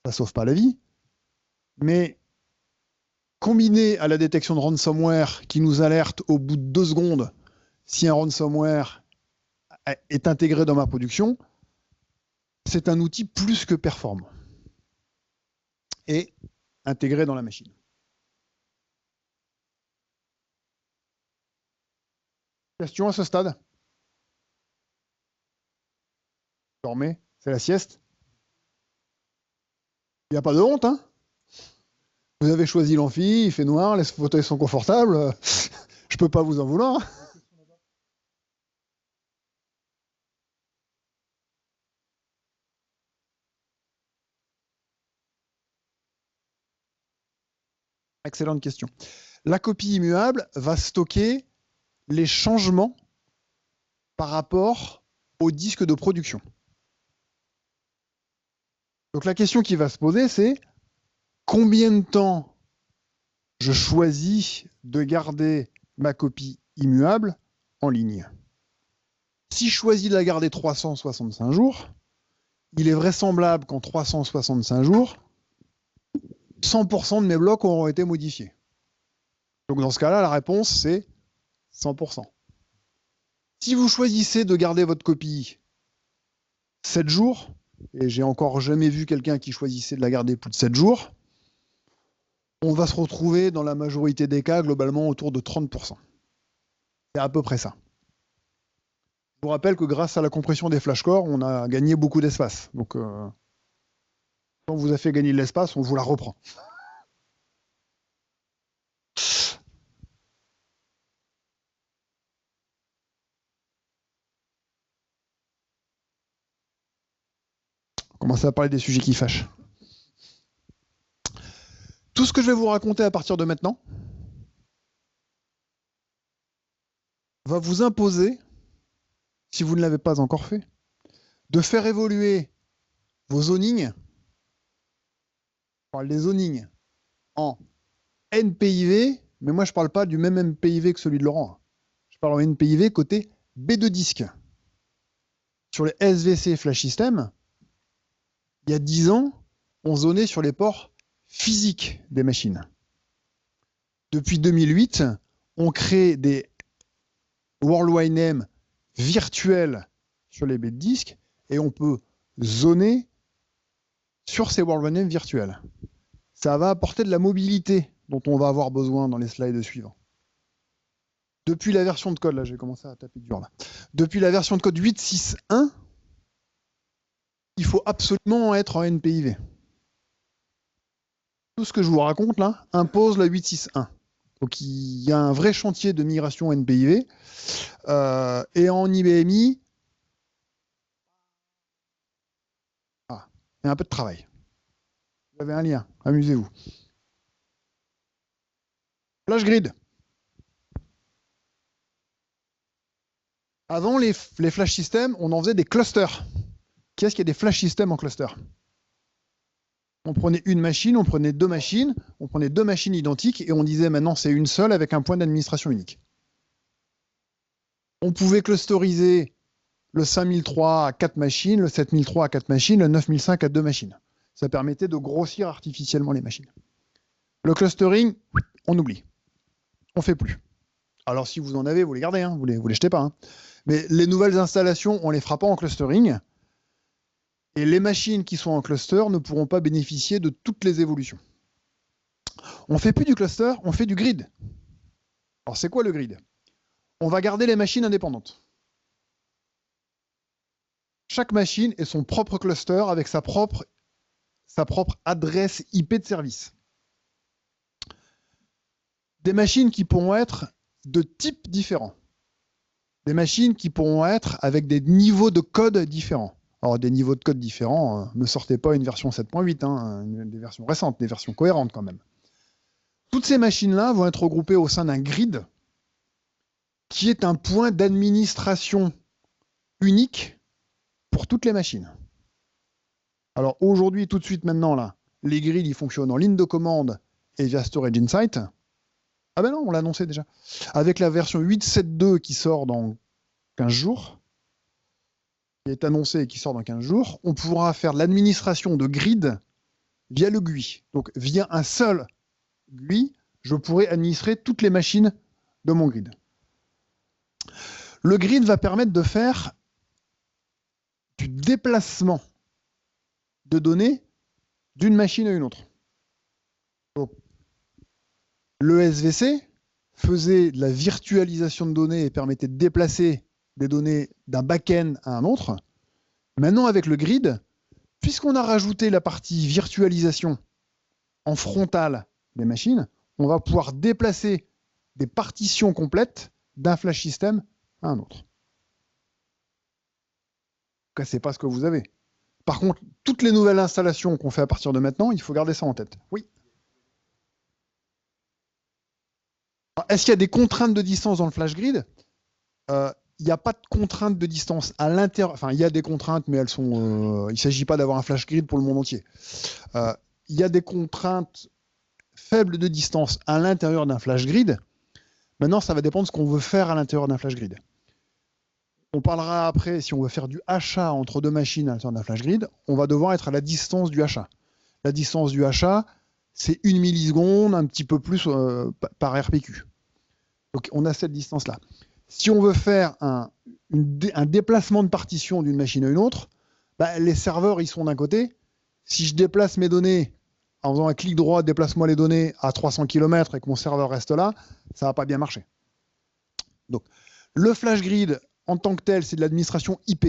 ça sauve pas la vie, mais combiné à la détection de ransomware qui nous alerte au bout de 2 secondes si un ransomware est intégré dans ma production, c'est un outil plus que performant et intégré dans la machine. Question à ce stade? Dormez, c'est la sieste. Il n'y a pas de honte, hein? Vous avez choisi l'amphi, il fait noir, les fauteuils sont confortables. Je peux pas vous en vouloir. Excellente question. La copie immuable va stocker les changements par rapport au disque de production. Donc la question qui va se poser, c'est combien de temps je choisis de garder ma copie immuable en ligne. Si je choisis de la garder 365 jours, il est vraisemblable qu'en 365 jours, 100% de mes blocs auront été modifiés. Donc dans ce cas-là, la réponse, c'est 100%. Si vous choisissez de garder votre copie 7 jours, et j'ai encore jamais vu quelqu'un qui choisissait de la garder plus de 7 jours, on va se retrouver dans la majorité des cas globalement autour de 30%. C'est à peu près ça. Je vous rappelle que grâce à la compression des flashcores, on a gagné beaucoup d'espace. Donc, quand on vous a fait gagner de l'espace, on vous la reprend. On commence à parler des sujets qui fâchent. Tout ce que je vais vous raconter à partir de maintenant va vous imposer, si vous ne l'avez pas encore fait, de faire évoluer vos zonings, on parle des zonings, en NPIV, mais moi je ne parle pas du même NPIV que celui de Laurent. Je parle en NPIV côté B2 disque. Sur les SVC Flash System, il y a 10 ans, on zonait sur les ports physiques des machines. Depuis 2008, on crée des worldwide names virtuels sur les baies de disque et on peut zoner sur ces worldwide names virtuels. Ça va apporter de la mobilité dont on va avoir besoin dans les slides suivants. Depuis la version de code, là, j'ai commencé à taper dur là. Depuis la version de code 8.6.1, il faut absolument être en NPIV. Tout ce que je vous raconte là impose la 8.6.1. Donc il y a un vrai chantier de migration NPIV. Et en IBMI, il y a un peu de travail. Vous avez un lien, amusez-vous. FlashGrid. Avant les flash systems, on en faisait des clusters. Qu'est-ce qu'il y a des flash systems en cluster? On prenait une machine, on prenait deux machines identiques et on disait maintenant c'est une seule avec un point d'administration unique. On pouvait clusteriser le 5003 à 4 machines, le 7003 à 4 machines, le 9005 à 2 machines. Ça permettait de grossir artificiellement les machines. Le clustering, on oublie. On ne fait plus. Alors si vous en avez, vous les gardez, hein, vous les jetez pas. Hein. Mais les nouvelles installations, on ne les fera pas en clustering. Et les machines qui sont en cluster ne pourront pas bénéficier de toutes les évolutions. On ne fait plus du cluster, on fait du grid. Alors c'est quoi le grid? On va garder les machines indépendantes. Chaque machine est son propre cluster avec sa propre adresse IP de service. Des machines qui pourront être de types différents. Des machines qui pourront être avec des niveaux de code différents. Alors des niveaux de code différents, ne sortez pas une version 7.8, hein, des versions récentes, des versions cohérentes quand même. Toutes ces machines-là vont être regroupées au sein d'un grid qui est un point d'administration unique pour toutes les machines. Alors aujourd'hui, tout de suite maintenant, là, les grids ils fonctionnent en ligne de commande et via Storage Insight. Ah ben non, on l'a annoncé déjà. Avec la version 8.7.2 qui sort dans 15 jours, qui est annoncée et qui sort dans 15 jours, on pourra faire l'administration de grid via le GUI. Donc via un seul GUI, je pourrai administrer toutes les machines de mon grid. Le grid va permettre de faire du déplacement de données d'une machine à une autre. Donc, le SVC faisait de la virtualisation de données et permettait de déplacer des données d'un back-end à un autre. Maintenant, avec le grid, puisqu'on a rajouté la partie virtualisation en frontale des machines, on va pouvoir déplacer des partitions complètes d'un flash system à un autre. Ne cassez pas ce que vous avez. Par contre, toutes les nouvelles installations qu'on fait à partir de maintenant, il faut garder ça en tête. Oui. Est-ce qu'il y a des contraintes de distance dans le flash grid? Il n'y a pas de contraintes de distance à l'intérieur. Enfin, il y a des contraintes, mais elles sont. Il ne s'agit pas d'avoir un flash grid pour le monde entier. Il y a des contraintes faibles de distance à l'intérieur d'un flash grid. Maintenant, ça va dépendre de ce qu'on veut faire à l'intérieur d'un flash grid. On parlera après, si on veut faire du achat entre deux machines à l'intérieur d'un flash grid, on va devoir être à la distance du achat. La distance du achat, c'est 1 milliseconde, un petit peu plus par RPQ. Donc on a cette distance-là. Si on veut faire un déplacement de partition d'une machine à une autre, bah, les serveurs ils sont d'un côté. Si je déplace mes données en faisant un clic droit, déplace-moi les données à 300 km et que mon serveur reste là, ça ne va pas bien marcher. Donc le flash grid en tant que tel, c'est de l'administration IP.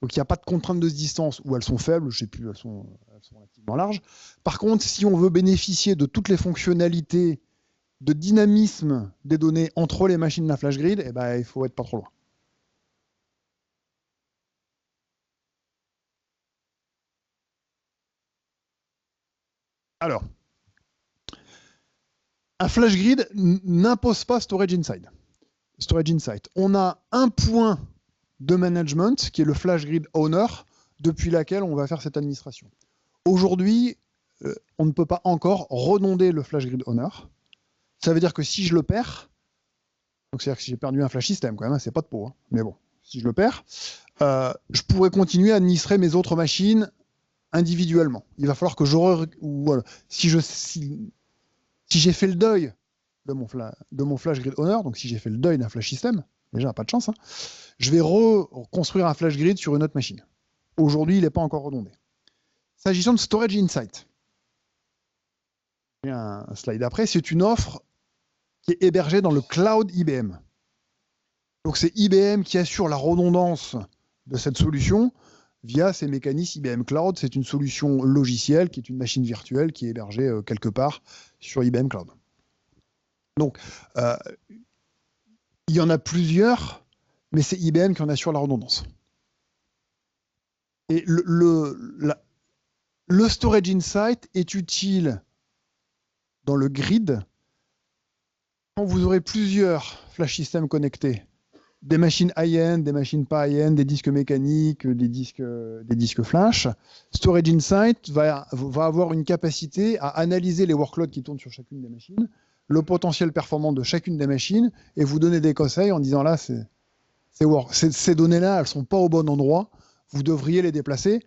Donc il n'y a pas de contraintes de distance, ou elles sont faibles, je ne sais plus, elles sont relativement larges. Par contre, si on veut bénéficier de toutes les fonctionnalités de dynamisme des données entre les machines de la flash grid, eh ben, il faut être pas trop loin. Alors, un flash grid n'impose pas Storage Insight. On a un point de management qui est le flash grid owner depuis laquelle on va faire cette administration. Aujourd'hui, on ne peut pas encore renonder le flash grid owner. Ça veut dire que si je le perds, donc c'est-à-dire que si j'ai perdu un flash system quand même, c'est pas de peau, hein, mais bon, si je le perds, je pourrais continuer à administrer mes autres machines individuellement. Il va falloir que voilà, si j'ai fait le deuil de mon flash grid owner, donc si j'ai fait le deuil d'un flash system, déjà pas de chance, hein, je vais reconstruire un flash grid sur une autre machine. Aujourd'hui, il n'est pas encore redondé. S'agissant de Storage Insight, j'ai un slide après, c'est une offre qui est hébergée dans le cloud IBM. Donc c'est IBM qui assure la redondance de cette solution via ces mécanismes IBM Cloud. C'est une solution logicielle qui est une machine virtuelle qui est hébergée quelque part sur IBM Cloud. Donc, il y en a plusieurs, mais c'est IBM qui en assure la redondance. Et le Storage Insight est utile dans le grid quand vous aurez plusieurs flash systems connectés. Des machines high-end, des machines pas high-end, des disques mécaniques, des disques flash. Storage Insight va avoir une capacité à analyser les workloads qui tournent sur chacune des machines, le potentiel performant de chacune des machines, et vous donner des conseils en disant là, ces données-là, elles ne sont pas au bon endroit, vous devriez les déplacer,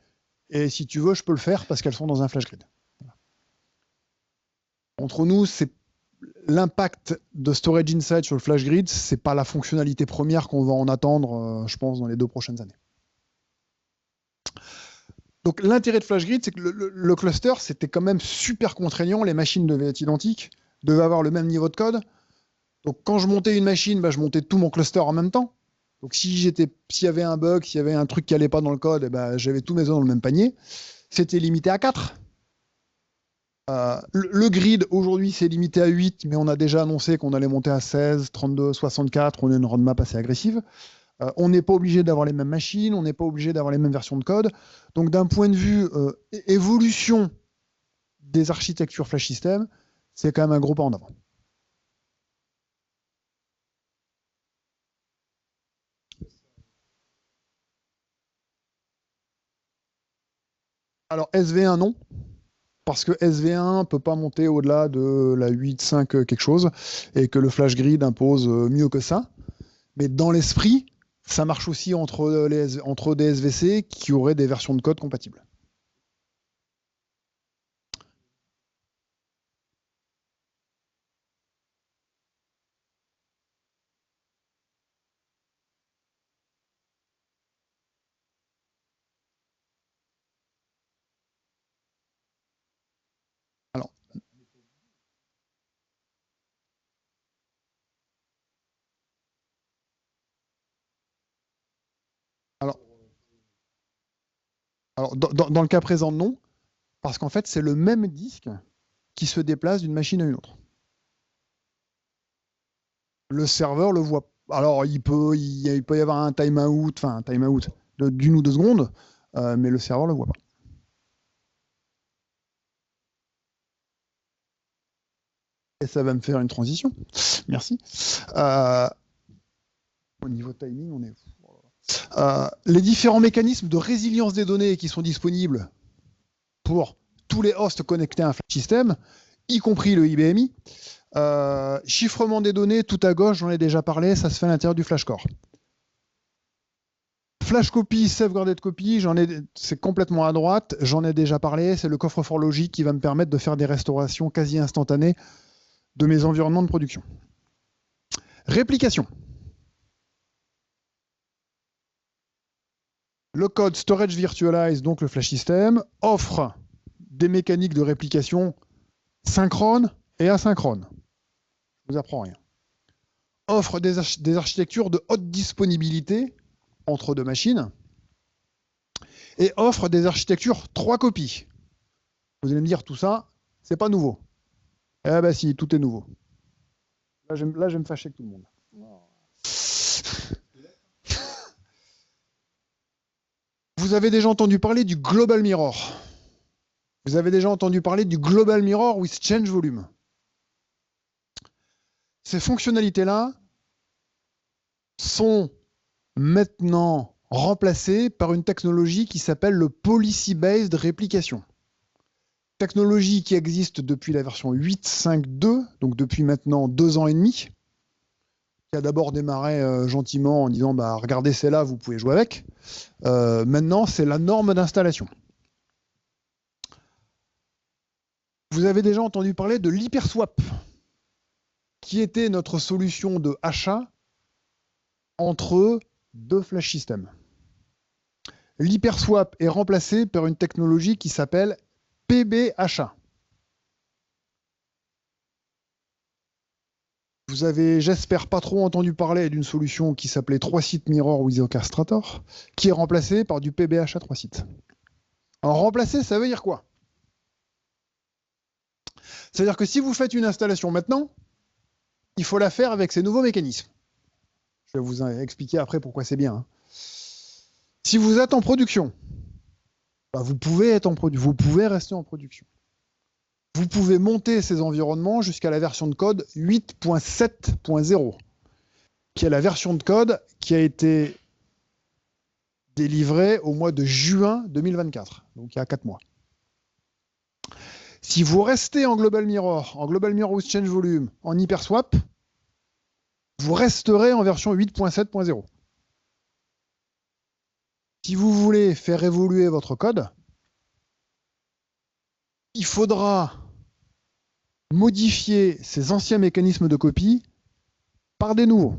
et si tu veux, je peux le faire parce qu'elles sont dans un flash grid. Voilà. Entre nous, c'est l'impact de Storage Insight sur le flash grid, c'est pas la fonctionnalité première qu'on va en attendre, je pense, dans les 2 prochaines années. Donc l'intérêt de flash grid, c'est que le cluster, c'était quand même super contraignant. Les machines devaient être identiques, devaient avoir le même niveau de code. Donc quand je montais une machine, je montais tout mon cluster en même temps. Donc s'il y avait un bug, s'il y avait un truc qui n'allait pas dans le code, j'avais tous mes œufs dans le même panier. C'était limité à 4. Le grid, aujourd'hui, c'est limité à 8, mais on a déjà annoncé qu'on allait monter à 16, 32, 64. On a une roadmap assez agressive. On n'est pas obligé d'avoir les mêmes machines, on n'est pas obligé d'avoir les mêmes versions de code. Donc, d'un point de vue évolution des architectures flash system, c'est quand même un gros pas en avant. Alors, SV1, non. Parce que SV1 ne peut pas monter au-delà de la 8.5 quelque chose, et que le flash grid impose mieux que ça. Mais dans l'esprit, ça marche aussi entre des SVC qui auraient des versions de code compatibles. Alors dans le cas présent, non, parce qu'en fait, c'est le même disque qui se déplace d'une machine à une autre. Le serveur le voit. Alors, il peut y avoir un timeout, d'une ou 2 secondes, mais le serveur le voit pas. Et ça va me faire une transition. Merci. Au niveau timing, on est... les différents mécanismes de résilience des données qui sont disponibles pour tous les hosts connectés à un flash system, y compris le IBMI. Chiffrement des données, tout à gauche, j'en ai déjà parlé, ça se fait à l'intérieur du FlashCore. Flash copy, sauveguarded copy, c'est complètement à droite, j'en ai déjà parlé, c'est le coffre-fort logique qui va me permettre de faire des restaurations quasi instantanées de mes environnements de production. Réplication. Le code Storage Virtualize, donc le flash system, offre des mécaniques de réplication synchrones et asynchrones. Je vous apprends rien. Offre des architectures de haute disponibilité entre 2 machines et offre des architectures 3 copies. Vous allez me dire, tout ça, c'est pas nouveau. Eh ben si, tout est nouveau. Là, je vais me fâcher avec tout le monde. Vous avez déjà entendu parler du Global Mirror. Vous avez déjà entendu parler du Global Mirror with Change Volume. Ces fonctionnalités-là sont maintenant remplacées par une technologie qui s'appelle le Policy-Based Replication. Technologie qui existe depuis la version 8.5.2, donc depuis maintenant 2 ans et demi, qui a d'abord démarré gentiment en disant bah, regardez, c'est là, vous pouvez jouer avec. Maintenant, c'est la norme d'installation. Vous avez déjà entendu parler de l'hyperswap. qui était notre solution de achat entre deux flash systems. L'hyperswap est remplacé par une technologie qui s'appelle PBHA. Vous avez, j'espère, pas trop entendu parler d'une solution qui s'appelait 3-site Mirror with Orchestrator, qui est remplacée par du PBHA 3 sites. Alors remplacer, ça veut dire quoi? C'est-à-dire que si vous faites une installation maintenant, il faut la faire avec ces nouveaux mécanismes. Je vais vous expliquer après pourquoi c'est bien. Si vous êtes en production, bah vous pouvez rester en production. Vous pouvez monter ces environnements jusqu'à la version de code 8.7.0, qui est la version de code qui a été délivrée au mois de juin 2024, donc il y a 4 mois. Si vous restez en Global Mirror with Change Volume, en HyperSwap, vous resterez en version 8.7.0. Si vous voulez faire évoluer votre code, il faudra modifier ces anciens mécanismes de copie par des nouveaux.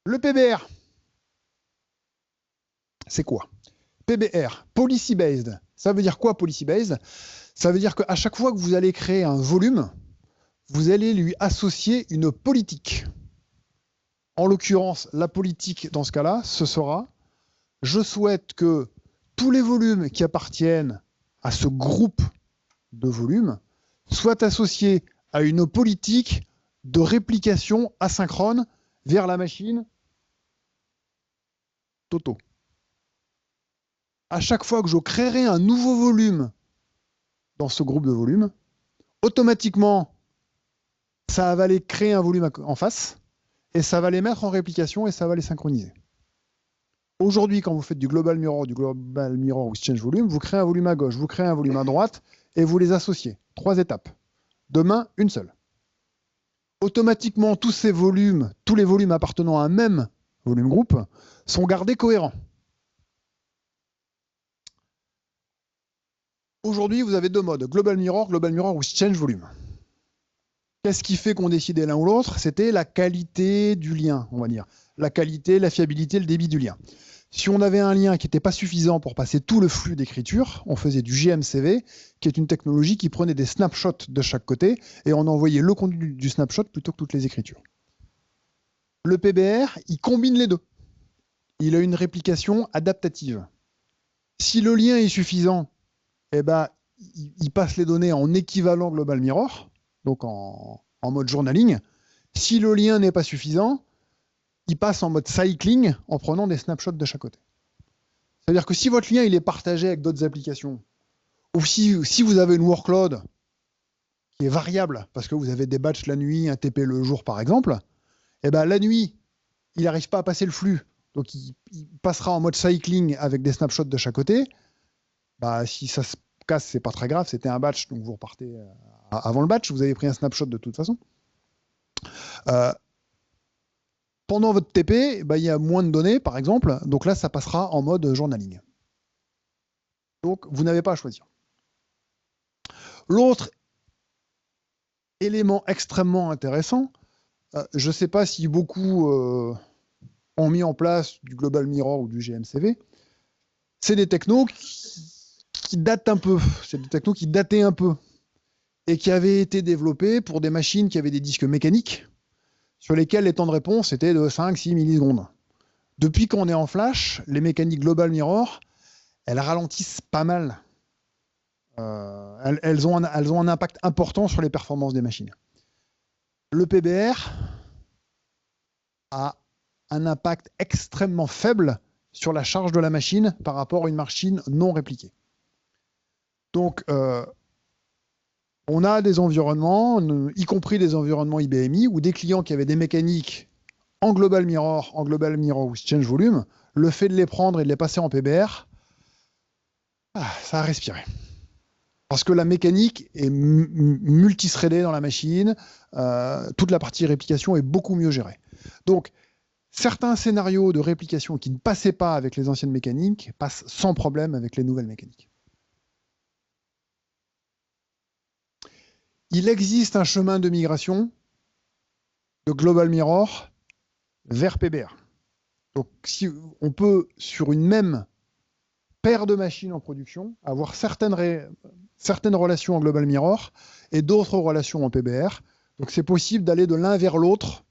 Le PBR, c'est quoi? PBR, Policy Based. Ça veut dire quoi, Policy Based? Ça veut dire qu'à chaque fois que vous allez créer un volume, vous allez lui associer une politique. En l'occurrence, la politique, dans ce cas-là, ce sera « Je souhaite que tous les volumes qui appartiennent à ce groupe de volumes soient associés à une politique de réplication asynchrone vers la machine Toto. » À chaque fois que je créerai un nouveau volume dans ce groupe de volumes, automatiquement, ça va aller créer un volume en face, et ça va les mettre en réplication, et ça va les synchroniser. Aujourd'hui, quand vous faites du Global Mirror with Change Volume, vous créez un volume à gauche, vous créez un volume à droite, et vous les associez. 3 étapes. Demain, une seule. Automatiquement, tous les volumes appartenant à un même volume groupe, sont gardés cohérents. Aujourd'hui, vous avez 2 modes, Global Mirror with Change Volume. Qu'est-ce qui fait qu'on décidait l'un ou l'autre? C'était la qualité du lien, on va dire. La qualité, la fiabilité, le débit du lien. Si on avait un lien qui n'était pas suffisant pour passer tout le flux d'écriture, on faisait du GMCV, qui est une technologie qui prenait des snapshots de chaque côté, et on envoyait le contenu du snapshot plutôt que toutes les écritures. Le PBR, il combine les deux. Il a une réplication adaptative. Si le lien est suffisant, eh ben, il passe les données en équivalent Global Mirror, donc en mode journaling. Si le lien n'est pas suffisant, il passe en mode cycling en prenant des snapshots de chaque côté. C'est-à-dire que si votre lien il est partagé avec d'autres applications, ou si vous avez une workload qui est variable, parce que vous avez des batchs la nuit, un TP le jour par exemple, eh ben, la nuit, il n'arrive pas à passer le flux, donc il passera en mode cycling avec des snapshots de chaque côté. Bah, si ça se casse, c'est pas très grave, c'était un batch, donc vous repartez avant le batch, vous avez pris un snapshot de toute façon. Pendant votre TP, bah, il y a moins de données, par exemple, donc là, ça passera en mode journaling. Donc, vous n'avez pas à choisir. L'autre élément extrêmement intéressant, je ne sais pas si beaucoup ont mis en place du Global Mirror ou du GMCV, c'est des technos qui datent un peu, c'est des technos qui dataient un peu et qui avaient été développés pour des machines qui avaient des disques mécaniques sur lesquels les temps de réponse étaient de 5-6 millisecondes. Depuis qu'on est en flash, les mécaniques Global Mirror, elles ralentissent pas mal. Elles ont un impact important sur les performances des machines. Le PBR a un impact extrêmement faible sur la charge de la machine par rapport à une machine non répliquée. Donc, on a des environnements, y compris des environnements IBMI, où des clients qui avaient des mécaniques en Global Mirror with Change Volume, le fait de les prendre et de les passer en PBR, ça a respiré. Parce que la mécanique est multithreadée dans la machine, toute la partie réplication est beaucoup mieux gérée. Donc, certains scénarios de réplication qui ne passaient pas avec les anciennes mécaniques passent sans problème avec les nouvelles mécaniques. Il existe un chemin de migration de Global Mirror vers PBR. Donc, si on peut, sur une même paire de machines en production, avoir certaines relations en Global Mirror et d'autres relations en PBR. Donc, c'est possible d'aller de l'un vers l'autre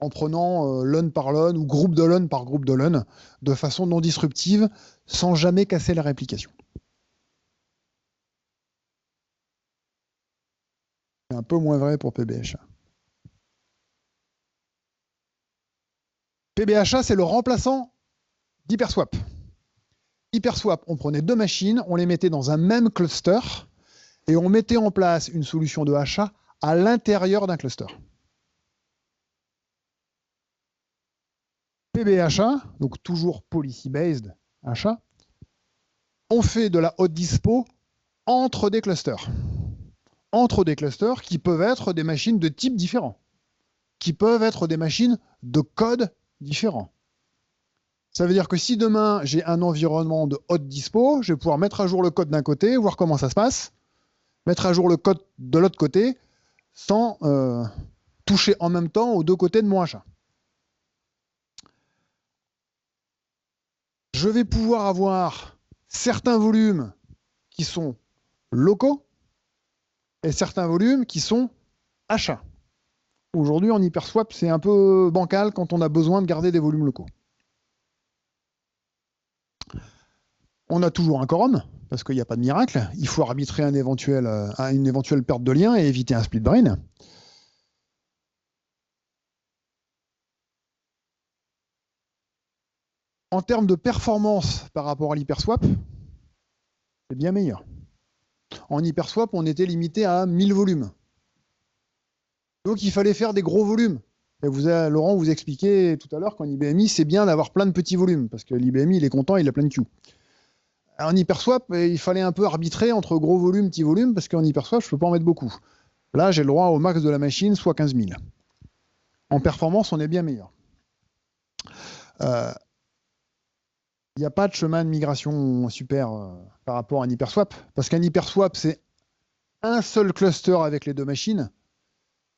en prenant LUN par LUN ou groupe de LUN par groupe de LUN de façon non disruptive sans jamais casser la réplication. C'est un peu moins vrai pour PBHA. PBHA, c'est le remplaçant d'HyperSwap. HyperSwap, on prenait deux machines, on les mettait dans un même cluster et on mettait en place une solution de HA à l'intérieur d'un cluster. PBHA, donc toujours policy-based HA, on fait de la hot dispo entre des clusters. Entre des clusters qui peuvent être des machines de type différent, qui peuvent être des machines de code différents. Ça veut dire que si demain j'ai un environnement de hot dispo, je vais pouvoir mettre à jour le code d'un côté, voir comment ça se passe, mettre à jour le code de l'autre côté, sans toucher en même temps aux deux côtés de mon HA. Je vais pouvoir avoir certains volumes qui sont locaux et certains volumes qui sont HA. Aujourd'hui, en HyperSwap, c'est un peu bancal quand on a besoin de garder des volumes locaux. On a toujours un quorum, parce qu'il n'y a pas de miracle. Il faut arbitrer une éventuelle perte de lien et éviter un split brain. En termes de performance par rapport à l'HyperSwap, c'est bien meilleur. En HyperSwap, on était limité à 1000 volumes. Donc il fallait faire des gros volumes. Et Laurent vous expliquait tout à l'heure qu'en IBMI, c'est bien d'avoir plein de petits volumes, parce que l'IBMI, il est content, il a plein de queues. En HyperSwap, il fallait un peu arbitrer entre gros volumes, petits volumes, parce qu'en HyperSwap, je ne peux pas en mettre beaucoup. Là, j'ai le droit au max de la machine, soit 15 000. En performance, on est bien meilleur. Il n'y a pas de chemin de migration super par rapport à un HyperSwap, parce qu'un HyperSwap, c'est un seul cluster avec les deux machines.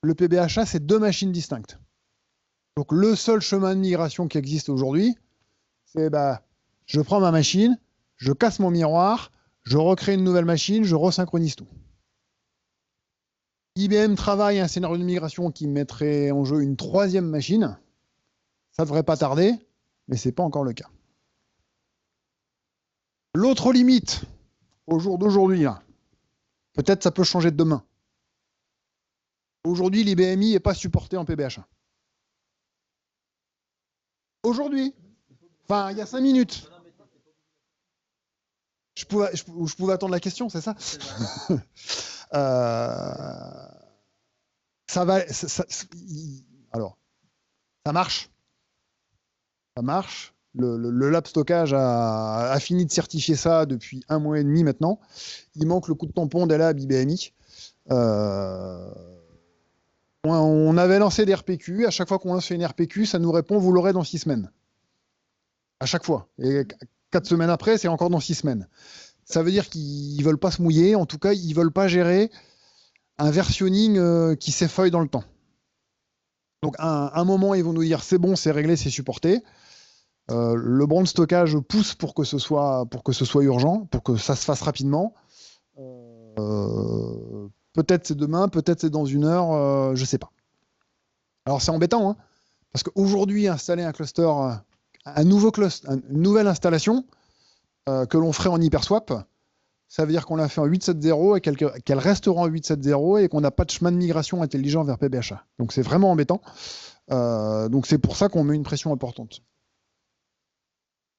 Le PBHA, c'est deux machines distinctes. Donc, le seul chemin de migration qui existe aujourd'hui, c'est je prends ma machine, je casse mon miroir, je recrée une nouvelle machine, je resynchronise tout. IBM travaille un scénario de migration qui mettrait en jeu une troisième machine. Ça ne devrait pas tarder, mais ce n'est pas encore le cas. L'autre limite, au jour d'aujourd'hui, peut-être ça peut changer de demain. Aujourd'hui, l'IBMI n'est pas supporté en PBHA. Aujourd'hui, enfin, il y a 5 minutes. Je pouvais attendre la question, c'est ça? Alors, ça marche. Ça marche. Le lab stockage a fini de certifier ça depuis 1 mois et demi maintenant. Il manque le coup de tampon des labs IBMI. On avait lancé des RPQ. À chaque fois qu'on lance une RPQ, ça nous répond « vous l'aurez dans 6 semaines ». À chaque fois. Et 4 semaines après, c'est encore dans 6 semaines. Ça veut dire qu'ils ne veulent pas se mouiller. En tout cas, ils ne veulent pas gérer un versionning qui s'effeuille dans le temps. Donc, à un moment, ils vont nous dire « c'est bon, c'est réglé, c'est supporté ». Le branch stockage pousse pour que ce soit urgent, pour que ça se fasse rapidement. Peut-être c'est demain, peut-être c'est dans 1 heure, je ne sais pas. Alors c'est embêtant, hein, parce qu'aujourd'hui, installer un cluster, un nouveau cluster, une nouvelle installation que l'on ferait en HyperSwap, ça veut dire qu'on l'a fait en 8.7.0 et qu'elle restera en 8.7.0 et qu'on n'a pas de chemin de migration intelligent vers PBHA. Donc c'est vraiment embêtant. Donc c'est pour ça qu'on met une pression importante.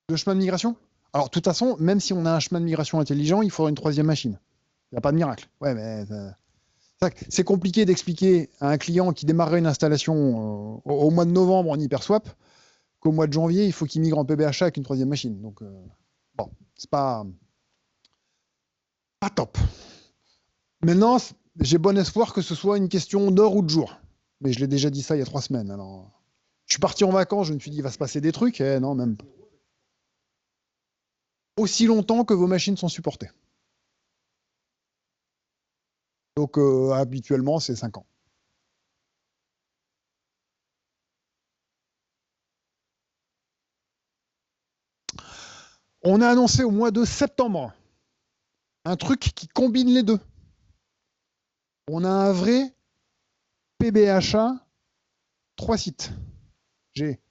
Le chemin de migration? Alors, de toute façon, même si on a un chemin de migration intelligent, il faudra une troisième machine. Il n'y a pas de miracle. Ouais, mais c'est compliqué d'expliquer à un client qui démarrerait une installation au mois de novembre en HyperSwap qu'au mois de janvier, il faut qu'il migre en PBHA avec une troisième machine. Donc, bon, c'est pas top. Maintenant, j'ai bon espoir que ce soit une question d'heure ou de jour. Mais je l'ai déjà dit ça il y a 3 semaines. Alors, Je suis parti en vacances, je me suis dit, il va se passer des trucs. Eh non, même pas. Aussi longtemps que vos machines sont supportées. Donc, habituellement, c'est 5 ans. On a annoncé au mois de septembre un truc qui combine les deux. On a un vrai PBHA 3 sites. J'ai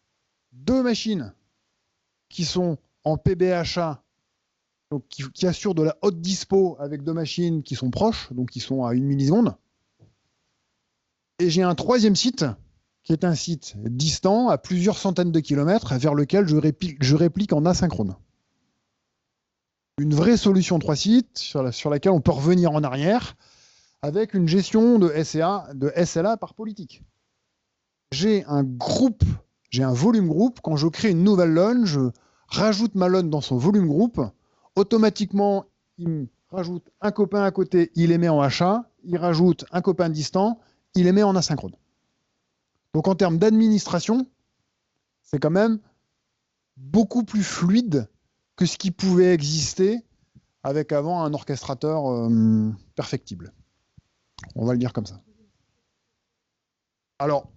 2 machines qui sont en PBHA, donc qui assurent de la haute dispo avec 2 machines qui sont proches, donc qui sont à 1 milliseconde. Et j'ai un 3e site qui est un site distant à plusieurs centaines de kilomètres vers lequel je réplique en asynchrone. Une vraie solution 3 sites sur laquelle on peut revenir en arrière avec une gestion de SLA par politique. J'ai un volume groupe. Quand je crée une nouvelle LUN, je rajoute ma LUN dans son volume groupe. Automatiquement, il me rajoute un copain à côté, il les met en HA. Il rajoute un copain distant, il les met en asynchrone. Donc en termes d'administration, c'est quand même beaucoup plus fluide que ce qui pouvait exister avec avant un orchestrateur perfectible. On va le dire comme ça. Alors,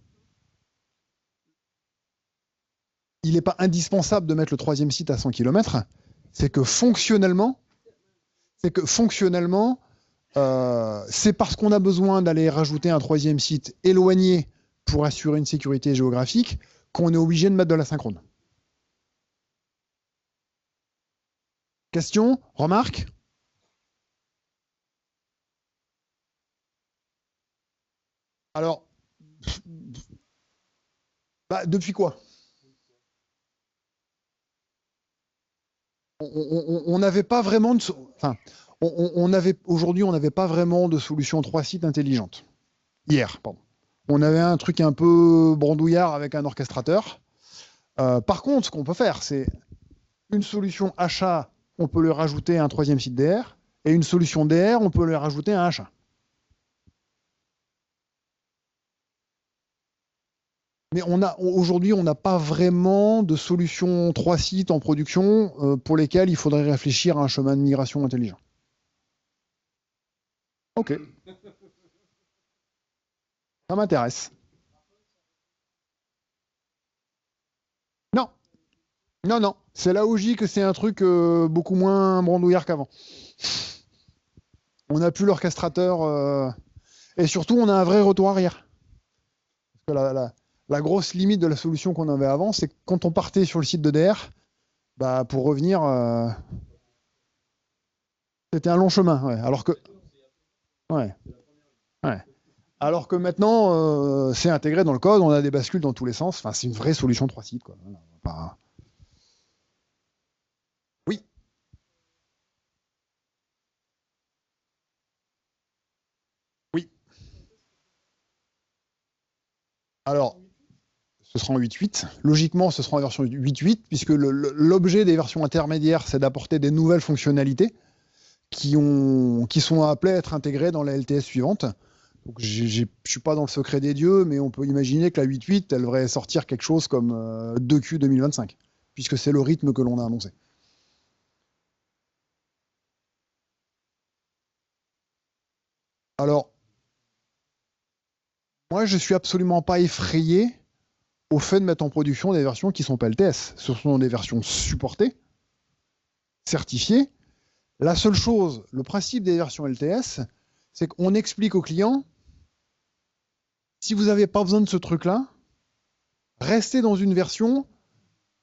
il n'est pas indispensable de mettre le 3e site à 100 km. C'est que fonctionnellement, c'est parce qu'on a besoin d'aller rajouter un 3e site éloigné pour assurer une sécurité géographique qu'on est obligé de mettre de l'asynchrone. Question? Remarque? Alors, depuis quoi? On n'avait pas vraiment de... Enfin, aujourd'hui, on n'avait pas vraiment de solution 3 sites intelligente. Hier, pardon. On avait un truc un peu brandouillard avec un orchestrateur. Par contre, ce qu'on peut faire, c'est une solution achat, on peut lui rajouter un 3e site DR, et une solution DR, on peut lui rajouter un achat. Mais aujourd'hui, on n'a pas vraiment de solution 3 sites en production pour lesquels il faudrait réfléchir à un chemin de migration intelligent. Ok. Ça m'intéresse. Non, non. C'est là où je dis que c'est un truc beaucoup moins brandouillard qu'avant. On n'a plus l'orchestrateur et surtout on a un vrai retour arrière. Parce que la grosse limite de la solution qu'on avait avant, c'est que quand on partait sur le site de DR, pour revenir, c'était un long chemin. Ouais. Alors que maintenant, c'est intégré dans le code, on a des bascules dans tous les sens. Enfin, c'est une vraie solution 3 sites. Quoi. Voilà, Oui. Oui. Alors, ce sera en 8.8. Logiquement, ce sera en version 8.8, puisque l'objet des versions intermédiaires, c'est d'apporter des nouvelles fonctionnalités qui sont appelées à être intégrées dans la LTS suivante. Donc, je ne suis pas dans le secret des dieux, mais on peut imaginer que la 8.8, elle devrait sortir quelque chose comme 2Q 2025, puisque c'est le rythme que l'on a annoncé. Alors, moi, je ne suis absolument pas effrayé au fait de mettre en production des versions qui sont pas LTS. Ce sont des versions supportées, certifiées. La seule chose, le principe des versions LTS, c'est qu'on explique aux clients, si vous n'avez pas besoin de ce truc-là, restez dans une version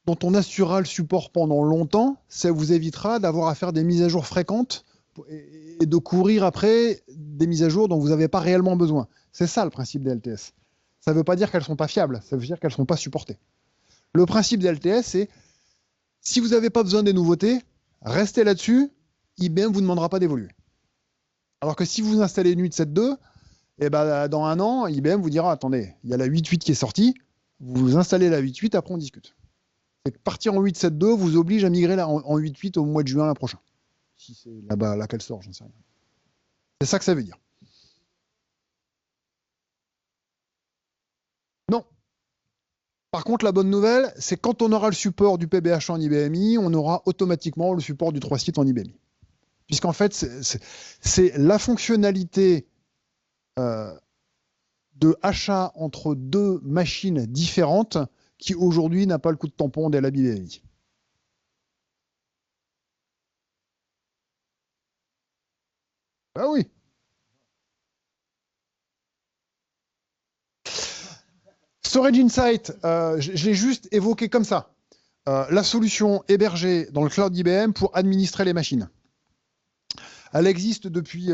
dont on assurera le support pendant longtemps. Ça vous évitera d'avoir à faire des mises à jour fréquentes et de courir après des mises à jour dont vous n'avez pas réellement besoin. C'est ça le principe des LTS. Ça ne veut pas dire qu'elles ne sont pas fiables, ça veut dire qu'elles ne sont pas supportées. Le principe des LTS, c'est si vous n'avez pas besoin des nouveautés, restez là-dessus, IBM ne vous demandera pas d'évoluer. Alors que si vous installez une 8.7.2, dans un an, IBM vous dira attendez, il y a la 8.8 qui est sortie, vous installez la 8.8, après on discute. C'est que partir en 8.7.2 vous oblige à migrer en 8.8 au mois de juin prochain. Si c'est là-bas là qu'elle sort, j'en sais rien. C'est ça que ça veut dire. Non. Par contre, la bonne nouvelle, c'est quand on aura le support du PBH en IBMI, on aura automatiquement le support du 3 sites en IBMI. Puisqu'en fait, c'est la fonctionnalité de achat entre deux machines différentes qui aujourd'hui n'a pas le coup de tampon dès la IBMI. Ah oui. Storage Insight, je l'ai juste évoqué comme ça. La solution hébergée dans le cloud IBM pour administrer les machines. Elle existe depuis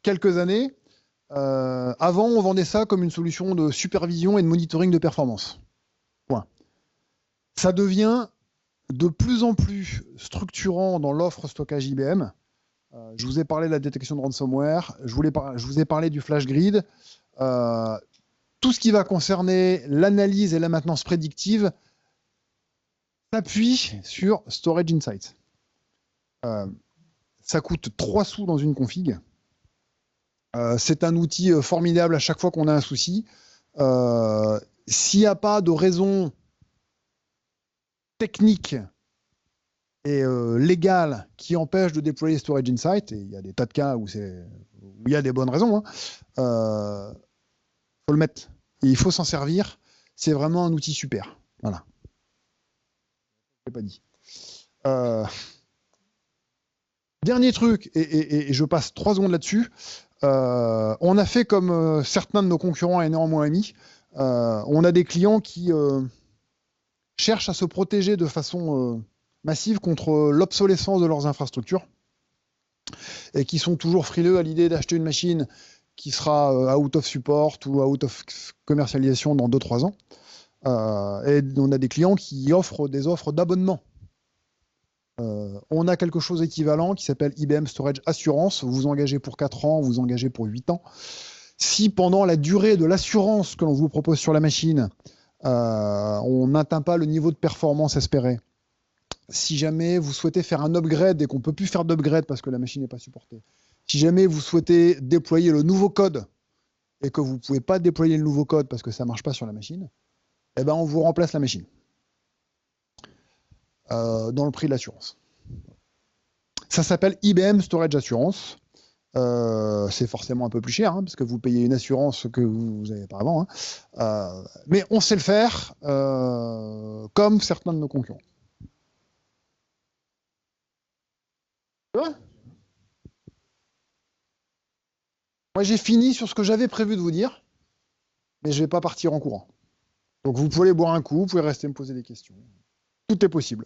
quelques années. Avant, on vendait ça comme une solution de supervision et de monitoring de performance. Point. Ça devient de plus en plus structurant dans l'offre stockage IBM. Je vous ai parlé de la détection de ransomware, je vous ai parlé du flash grid. Tout ce qui va concerner l'analyse et la maintenance prédictive s'appuie sur Storage Insights. Ça coûte 3 sous dans une config. C'est un outil formidable à chaque fois qu'on a un souci. S'il n'y a pas de raison technique et légale qui empêche de déployer Storage Insight, et il y a des tas de cas où il y a des bonnes raisons, faut le mettre. Et il faut s'en servir. C'est vraiment un outil super. Voilà. Je l'ai pas dit. Dernier truc, et je passe 3 secondes là-dessus. On a fait comme certains de nos concurrents énormément amis. On a des clients qui cherchent à se protéger de façon massive contre l'obsolescence de leurs infrastructures et qui sont toujours frileux à l'idée d'acheter une machine qui sera out of support ou out of commercialisation dans 2-3 ans. Et on a des clients qui offrent des offres d'abonnement. On a quelque chose d'équivalent qui s'appelle IBM Storage Assurance. Vous vous engagez pour 4 ans, vous vous engagez pour 8 ans. Si pendant la durée de l'assurance que l'on vous propose sur la machine, on n'atteint pas le niveau de performance espéré, si jamais vous souhaitez faire un upgrade et qu'on ne peut plus faire d'upgrade parce que la machine n'est pas supportée, si jamais vous souhaitez déployer le nouveau code et que vous ne pouvez pas déployer le nouveau code parce que ça ne marche pas sur la machine, eh ben on vous remplace la machine dans le prix de l'assurance. Ça s'appelle IBM Storage Assurance. C'est forcément un peu plus cher parce que vous payez une assurance que vous n'avez pas avant. Mais on sait le faire comme certains de nos concurrents. Moi, j'ai fini sur ce que j'avais prévu de vous dire, mais je ne vais pas partir en courant. Donc, vous pouvez aller boire un coup, vous pouvez rester me poser des questions. Tout est possible.